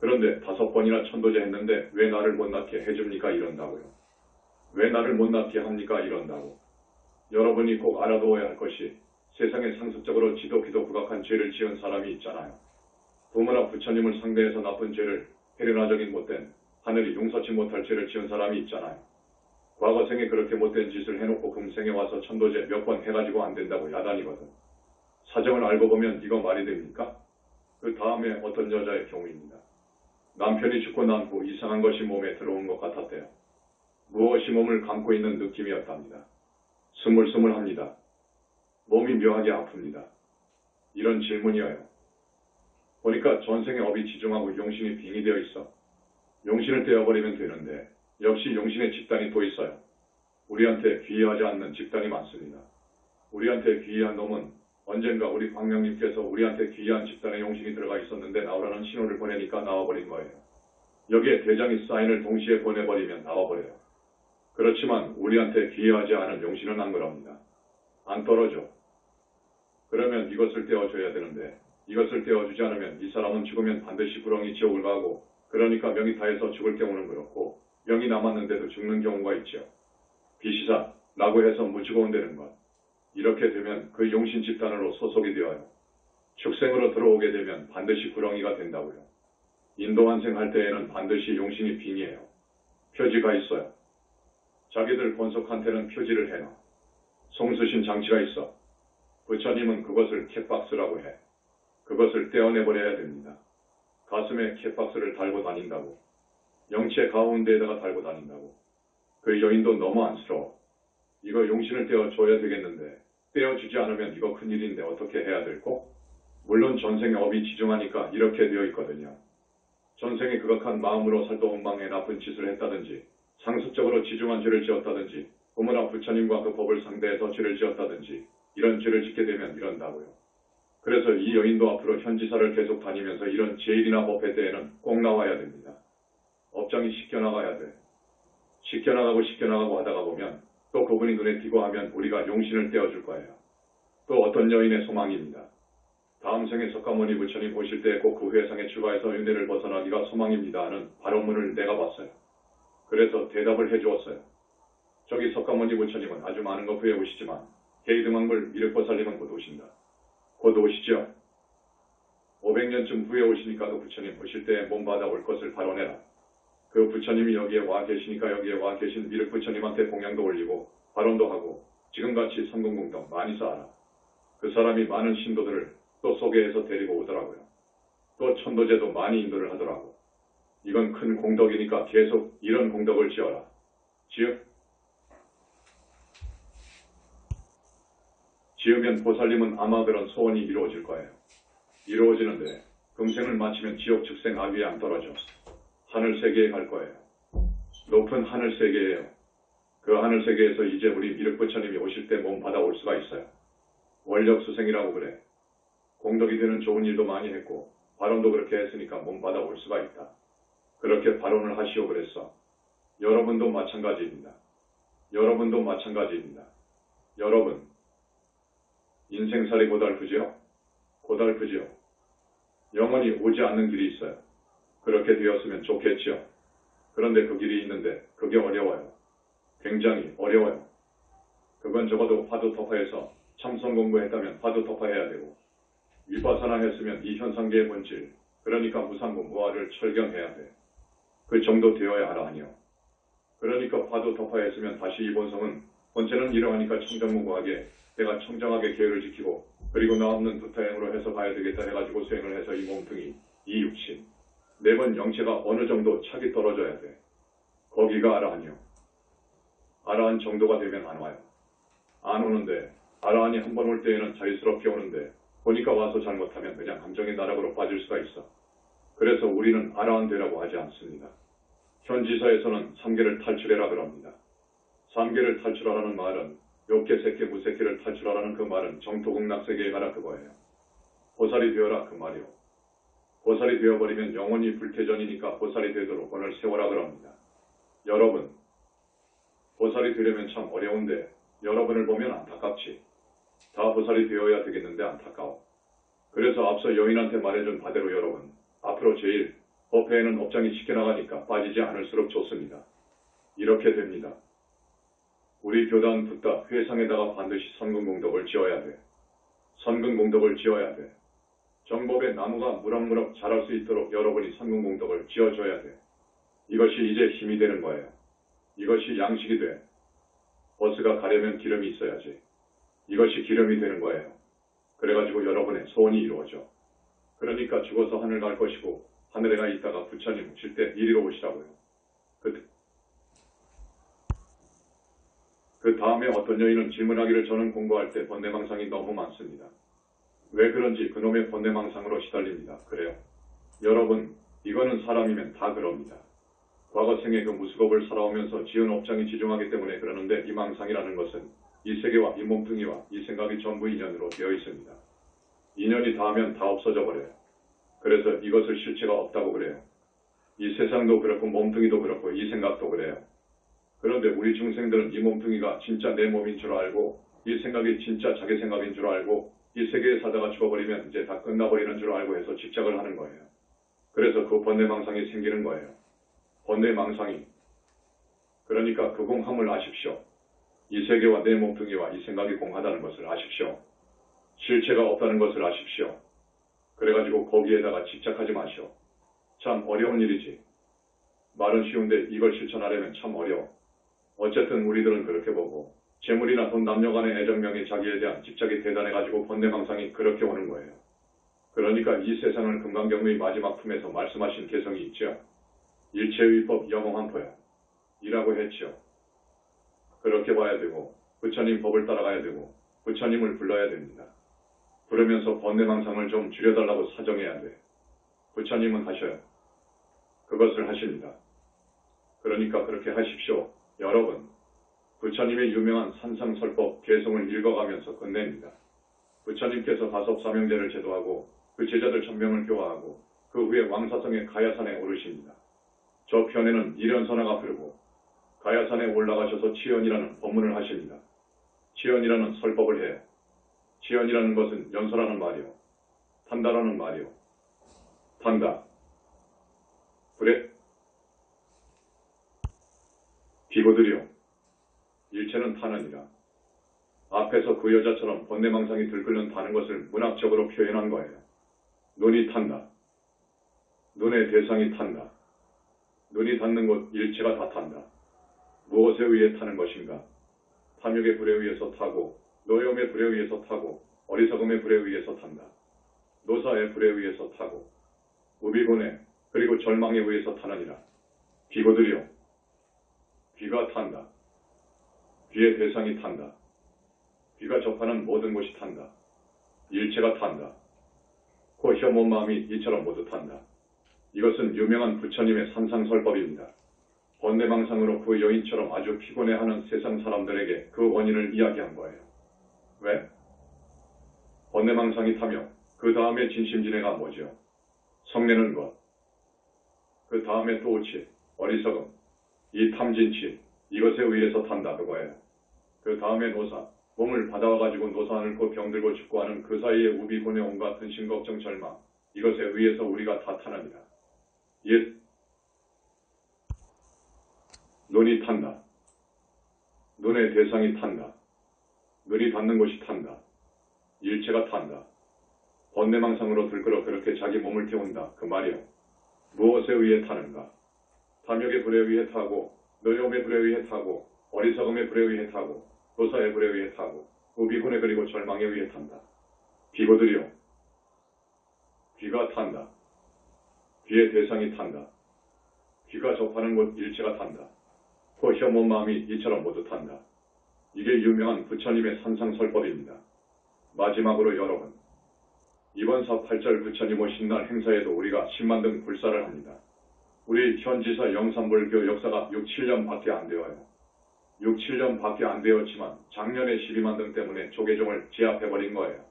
S1: 그런데 5번이나 천도제 했는데 왜 나를 못 낳게 해줍니까? 이런다고요. 왜 나를 못 낳게 합니까? 이런다고. 여러분이 꼭 알아두어야 할 것이 세상에 상습적으로 지독히도 부각한 죄를 지은 사람이 있잖아요. 부모나 부처님을 상대해서 나쁜 죄를 혜련화적인 못된 하늘이 용서치 못할 죄를 지은 사람이 있잖아요. 과거 생에 그렇게 못된 짓을 해놓고 금생에 와서 천도제 몇 번 해가지고 안 된다고 야단이거든. 사정을 알고 보면 이거 말이 됩니까? 그 다음에 어떤 여자의 경우입니다. 남편이 죽고 난 후 이상한 것이 몸에 들어온 것 같았대요. 무엇이 몸을 감고 있는 느낌이었답니다. 스물스물합니다. 몸이 묘하게 아픕니다. 이런 질문이어요. 보니까 전생의 업이 지중하고 용신이 빙이 되어 있어. 용신을 떼어버리면 되는데 역시 용신의 집단이 또 있어요. 우리한테 귀의하지 않는 집단이 많습니다. 우리한테 귀의한 놈은 언젠가 우리 광명님께서 우리한테 귀의한 집단에 용신이 들어가 있었는데 나오라는 신호를 보내니까 나와버린 거예요. 여기에 대장이 사인을 동시에 보내버리면 나와버려요. 그렇지만 우리한테 귀의하지 않은 용신은 안 그럽니다. 안 떨어져. 그러면 이것을 떼어줘야 되는데 이것을 떼어주지 않으면 이 사람은 죽으면 반드시 구렁이 지옥을 가고, 그러니까 명이 다해서 죽을 경우는 그렇고 명이 남았는데도 죽는 경우가 있죠. 비시사라고 해서 무지고운 되는 것. 이렇게 되면 그 용신 집단으로 소속이 되어요. 축생으로 들어오게 되면 반드시 구렁이가 된다고요. 인도 환생할 때에는 반드시 용신이 빙이에요. 표지가 있어요. 자기들 권속한테는 표지를 해놔. 송수신 장치가 있어. 부처님은 그것을 캣박스라고 해. 그것을 떼어내버려야 됩니다. 가슴에 캣박스를 달고 다닌다고. 영체 가운데에다가 달고 다닌다고. 그 여인도 너무 안쓰러워. 이거 용신을 떼어줘야 되겠는데 떼어주지 않으면 이거 큰일인데 어떻게 해야 될꼬? 물론 전생의 업이 지중하니까 이렇게 되어 있거든요. 전생에 극악한 마음으로 살던 방에 나쁜 짓을 했다든지, 상습적으로 지중한 죄를 지었다든지, 부모나 부처님과 그 법을 상대해서 죄를 지었다든지, 이런 죄를 짓게 되면 이런다고요. 그래서 이 여인도 앞으로 현지사를 계속 다니면서 이런 제일이나 법회 때에는 꼭 나와야 됩니다. 업장이 씻겨나가야 돼. 씻겨나가고 하다가 보면 또 그분이 눈에 띄고 하면 우리가 용신을 떼어줄 거예요. 또 어떤 여인의 소망입니다. 다음 생에 석가모니 부처님 오실 때 꼭 그 회상에 출가해서 윤회를 벗어나기가 소망입니다 하는 발언문을 내가 봤어요. 그래서 대답을 해주었어요. 저기 석가모니 부처님은 아주 많은 것 후에 오시지만 개이등왕물 미륵보살님은 곧 오신다. 곧 오시죠. 500년쯤 후에 오시니까 그 부처님 오실 때 몸 받아 올 것을 발언해라. 그 부처님이 여기에 와 계시니까 여기에 와 계신 미륵 부처님한테 공양도 올리고 발언도 하고 지금같이 성공공덕 많이 쌓아라. 그 사람이 많은 신도들을 또 소개해서 데리고 오더라고요. 또 천도제도 많이 인도를 하더라고. 이건 큰 공덕이니까 계속 이런 공덕을 지어라. 지으면 보살님은 아마 그런 소원이 이루어질 거예요. 이루어지는데 금생을 마치면 지옥 축생 아귀에 안 떨어져 하늘 세계에 갈 거예요. 높은 하늘 세계예요. 그 하늘 세계에서 이제 우리 미륵 부처님이 오실 때 몸 받아올 수가 있어요. 원력 수생이라고 그래. 공덕이 되는 좋은 일도 많이 했고 발언도 그렇게 했으니까 몸 받아올 수가 있다. 그렇게 발언을 하시오 그랬어. 여러분도 마찬가지입니다. 여러분도 마찬가지입니다. 여러분, 인생살이 고달프지요? 고달프지요? 영원히 오지 않는 길이 있어요. 그렇게 되었으면 좋겠지요. 그런데 그 길이 있는데 그게 어려워요. 굉장히 어려워요. 그건 적어도 화두 터파에서 참선 공부했다면 화두 터파해야 되고, 위파사나 했으면 이 현상계의 본질, 그러니까 무상부 무아를 철견해야 돼. 그 정도 되어야 하라니요. 그러니까 화두 터파했으면 다시 이 본성은 본체는 이러하니까 청정무구하게 내가 청정하게 계율을 지키고 그리고 나 없는 부타행으로 해서 가야 되겠다 해가지고 수행을 해서 이 몸뚱이, 이 육신, 매번 영체가 어느 정도 착이 떨어져야 돼. 거기가 아라한이요. 아라한 정도가 되면 안 와요. 안 오는데 아라한이 한 번 올 때에는 자유스럽게 오는데 보니까 와서 잘못하면 그냥 감정의 나락으로 빠질 수가 있어. 그래서 우리는 아라한 되라고 하지 않습니다. 현지사에서는 3계를 탈출해라 그럽니다. 3계를 탈출하라는 말은 욕계, 색계, 무색계를 탈출하라는 그 말은 정토극락세계에 가라 그거예요. 보살이 되어라 그 말이요. 보살이 되어버리면 영원히 불태전이니까 보살이 되도록 오늘 세워라 그럽니다. 여러분, 보살이 되려면 참 어려운데 여러분을 보면 안타깝지. 다 보살이 되어야 되겠는데 안타까워. 그래서 앞서 여인한테 말해준 바대로 여러분, 앞으로 제일 법회에는 업장이 지켜나가니까 빠지지 않을수록 좋습니다. 이렇게 됩니다. 우리 교단 붓다 회상에다가 반드시 선근공덕을 지어야 돼. 선근공덕을 지어야 돼. 정법의 나무가 무럭무럭 자랄 수 있도록 여러분이 선근공덕을 지어줘야 돼. 이것이 이제 힘이 되는 거예요. 이것이 양식이 돼. 버스가 가려면 기름이 있어야지. 이것이 기름이 되는 거예요. 그래가지고 여러분의 소원이 이루어져. 그러니까 죽어서 하늘 갈 것이고 하늘에 가 있다가 부처님 오실 때 이리로 오시라고요. 그 다음에 어떤 여인은 질문하기를 저는 공부할 때 번뇌망상이 너무 많습니다. 왜 그런지 그놈의 번뇌망상으로 시달립니다. 그래요. 여러분, 이거는 사람이면 다 그럽니다. 과거 생에 그 무수겁을 살아오면서 지은 업장이 지중하기 때문에 그러는데 이 망상이라는 것은 이 세계와 이 몸뚱이와 이 생각이 전부 인연으로 되어 있습니다. 인연이 닿으면 다 없어져 버려요. 그래서 이것을 실체가 없다고 그래요. 이 세상도 그렇고 몸뚱이도 그렇고 이 생각도 그래요. 그런데 우리 중생들은 이 몸뚱이가 진짜 내 몸인 줄 알고 이 생각이 진짜 자기 생각인 줄 알고 이 세계에 사다가 죽어버리면 이제 다 끝나버리는 줄 알고 해서 집착을 하는 거예요. 그래서 그 번뇌망상이 생기는 거예요. 번뇌망상이. 그러니까 그 공함을 아십시오. 이 세계와 내 몸뚱이와 이 생각이 공하다는 것을 아십시오. 실체가 없다는 것을 아십시오. 그래가지고 거기에다가 집착하지 마시오. 참 어려운 일이지. 말은 쉬운데 이걸 실천하려면 참 어려워. 어쨌든 우리들은 그렇게 보고 재물이나 돈, 남녀 간의 애정명의 자기에 대한 집착이 대단해가지고 번뇌망상이 그렇게 오는 거예요. 그러니까 이 세상은 금강경의 마지막 품에서 말씀하신 개성이 있죠. 일체의 법 영홍한포야 이라고 했죠. 그렇게 봐야 되고 부처님 법을 따라가야 되고 부처님을 불러야 됩니다. 부르면서 번뇌망상을 좀 줄여달라고 사정해야 돼. 부처님은 하셔요. 그것을 하십니다. 그러니까 그렇게 하십시오. 여러분, 부처님의 유명한 산상설법 개성을 읽어가면서 끝냅니다. 부처님께서 다섭사명제를 제도하고 그 제자들 1000명을 교화하고 그 후에 왕사성의 가야산에 오르십니다. 저 편에는 이련선화가 흐르고 가야산에 올라가셔서 치연이라는 법문을 하십니다. 치연이라는 설법을 해요. 치연이라는 것은 연설하는 말이요. 탄다라는 말이요. 탄다. 그래. 비고들이요. 일체는 타느니라. 앞에서 그 여자처럼 번뇌망상이 들끓는 타는 것을 문학적으로 표현한 거예요. 눈이 탄다. 눈의 대상이 탄다. 눈이 닿는 곳 일체가 다 탄다. 무엇에 의해 타는 것인가? 탐욕의 불에 의해서 타고 노염의 불에 의해서 타고 어리석음의 불에 의해서 탄다. 노사의 불에 의해서 타고 우비곤에 그리고 절망에 의해서 타느니라. 비고들이요. 귀가 탄다. 귀의 대상이 탄다. 귀가 접하는 모든 것이 탄다. 일체가 탄다. 코, 혀, 몸, 마음이 이처럼 모두 탄다. 이것은 유명한 부처님의 산상설법입니다. 번뇌망상으로 그 여인처럼 아주 피곤해하는 세상 사람들에게 그 원인을 이야기한 거예요. 왜? 번뇌망상이 타며 그 다음에 진심진해가 뭐죠? 성내는 것. 그 다음에 또 오치, 어리석음, 이 탐진치, 이것에 의해서 탄다 그거예요. 그 다음에 노사, 몸을 받아와가지고 노사 앓고 병들고 죽고 하는 그 사이에 우비, 고뇌, 온갖 근심, 걱정, 절망, 이것에 의해서 우리가 다 타납니다. 옛 눈이 탄다. 눈의 대상이 탄다. 눈이 닿는 곳이 탄다. 일체가 탄다. 번뇌망상으로 들끓어 그렇게 자기 몸을 태운다. 그 말이요. 무엇에 의해 타는가? 탐욕의 불에 의해 타고 노염의 불에 의해 타고 어리석음의 불에 의해 타고 노사의 불에 의해 타고 우비곤에 그리고 절망에 의해 탄다. 비고들이요. 귀가 탄다. 귀의 대상이 탄다. 귀가 접하는 곳 일체가 탄다. 코, 혀, 몸, 마음이 이처럼 모두 탄다. 이게 유명한 부처님의 산상설법입니다. 마지막으로 여러분, 이번 4.8절 부처님 오신 날 행사에도 우리가 10만 등 불사를 합니다. 우리 현지사 영산불교 역사가 6, 7년밖에 안 되어요. 6, 7년밖에 안 되었지만 작년에 12만 등 때문에 조계종을 제압해버린 거예요.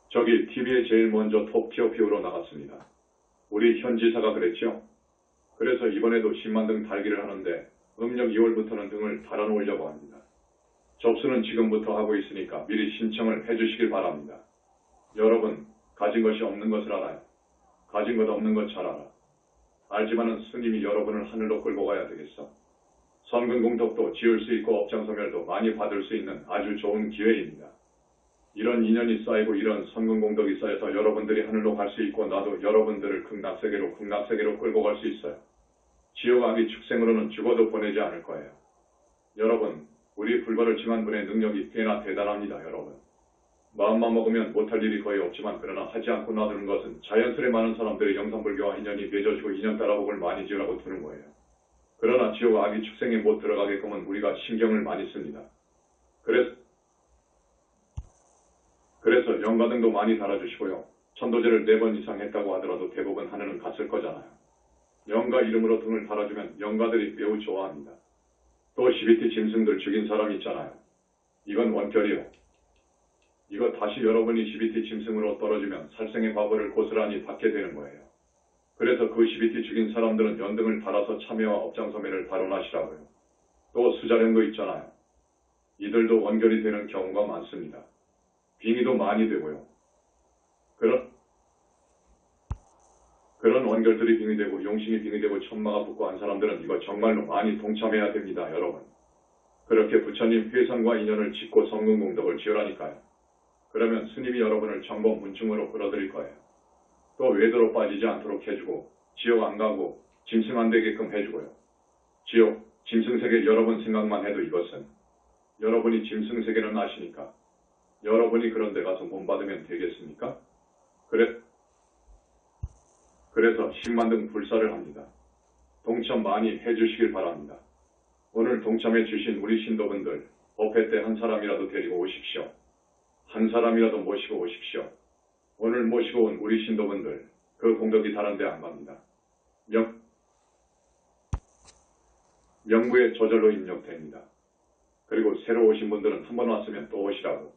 S1: 저기 TV에 제일 먼저 톱티어 피우러 나갔습니다. 우리 현지사가 그랬죠. 그래서 이번에도 10만 등 달기를 하는데 음력 2월부터는 등을 달아놓으려고 합니다. 접수는 지금부터 하고 있으니까 미리 신청을 해주시길 바랍니다. 여러분, 가진 것이 없는 것을 알아요. 가진 것 없는 것 잘 알아. 알지만은 스님이 여러분을 하늘로 끌고 가야 되겠어. 선근공덕도 지을 수 있고 업장소멸도 많이 받을 수 있는 아주 좋은 기회입니다. 이런 인연이 쌓이고 이런 선근공덕이 쌓여서 여러분들이 하늘로 갈 수 있고 나도 여러분들을 극락세계로 끌고 갈 수 있어요. 지옥 악의 축생으로는 죽어도 보내지 않을 거예요. 여러분, 우리 불과를 징한 분의 능력이 꽤나 대단합니다. 여러분. 마음만 먹으면 못할 일이 거의 없지만 그러나 하지 않고 놔두는 것은 자연스레 많은 사람들이 영산불교와 인연이 맺어지고 인연 따라 복을 많이 지으라고 두는 거예요. 그러나 지옥 악의 축생에 못 들어가게끔은 우리가 신경을 많이 씁니다. 그래서 그래서 영가등도 많이 달아주시고요. 천도제를 4번 이상 했다고 하더라도 대부분 하늘은 갔을 거잖아요. 영가 이름으로 등을 달아주면 영가들이 매우 좋아합니다. 또 12티 짐승들 죽인 사람 있잖아요. 이건 원결이요. 이거 다시 여러분이 12티 짐승으로 떨어지면 살생의 과거를 고스란히 받게 되는 거예요. 그래서 그 12티 죽인 사람들은 연등을 달아서 참여와 업장소매를 발언하시라고요. 또 수자령도 있잖아요. 이들도 원결이 되는 경우가 많습니다. 빙의도 많이 되고요. 그런 원결들이 빙의되고 용신이 빙의되고 천마가 붙고 한 사람들은 이거 정말로 많이 동참해야 됩니다, 여러분. 그렇게 부처님 회상과 인연을 짓고 성근공덕을 지으라니까요. 그러면 스님이 여러분을 정법 문충으로 끌어들일 거예요. 또 외도로 빠지지 않도록 해주고 지옥 안 가고 짐승 안 되게끔 해주고요. 지옥, 짐승세계 여러분 생각만 해도 이것은 여러분이 짐승세계는 아시니까 여러분이 그런 데 가서 몸 받으면 되겠습니까? 그래서 10만 등 불사를 합니다. 동참 많이 해주시길 바랍니다. 오늘 동참해 주신 우리 신도분들 법회 때 한 사람이라도 데리고 오십시오. 한 사람이라도 모시고 오십시오. 오늘 모시고 온 우리 신도분들 그 공덕이 다른 데 안 갑니다. 명부에 저절로 입력됩니다. 그리고 새로 오신 분들은 한 번 왔으면 또 오시라고.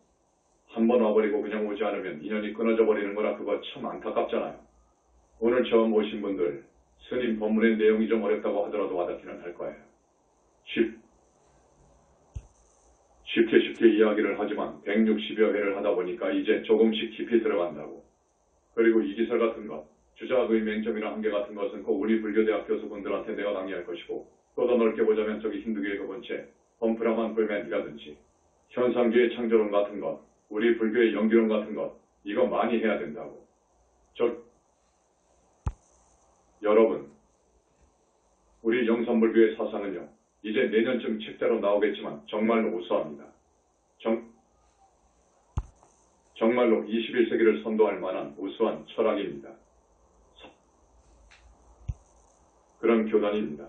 S1: 한 번 와버리고 그냥 오지 않으면 인연이 끊어져 버리는 거라 그거 참 안타깝잖아요. 오늘 처음 오신 분들 스님 법문의 내용이 좀 어렵다고 하더라도 와닿기는 할 거예요. 쉽게 이야기를 하지만 160여 회를 하다 보니까 이제 조금씩 깊이 들어간다고. 그리고 이기설 같은 것, 주작의 맹점이나 한계 같은 것은 꼭 우리 불교대학 교수분들한테 내가 강의할 것이고 또 더 넓게 보자면 저기 힌두교의 그 번째 범프라만 불맨이라든지 현상계의 창조론 같은 것, 우리 불교의 연기론 같은 것 이거 많이 해야 된다고. 여러분, 우리 영산불교의 사상은요. 이제 내년쯤 책자로 나오겠지만 정말로 우수합니다. 정말로 21세기를 선도할 만한 우수한 철학입니다. 그런 교단입니다.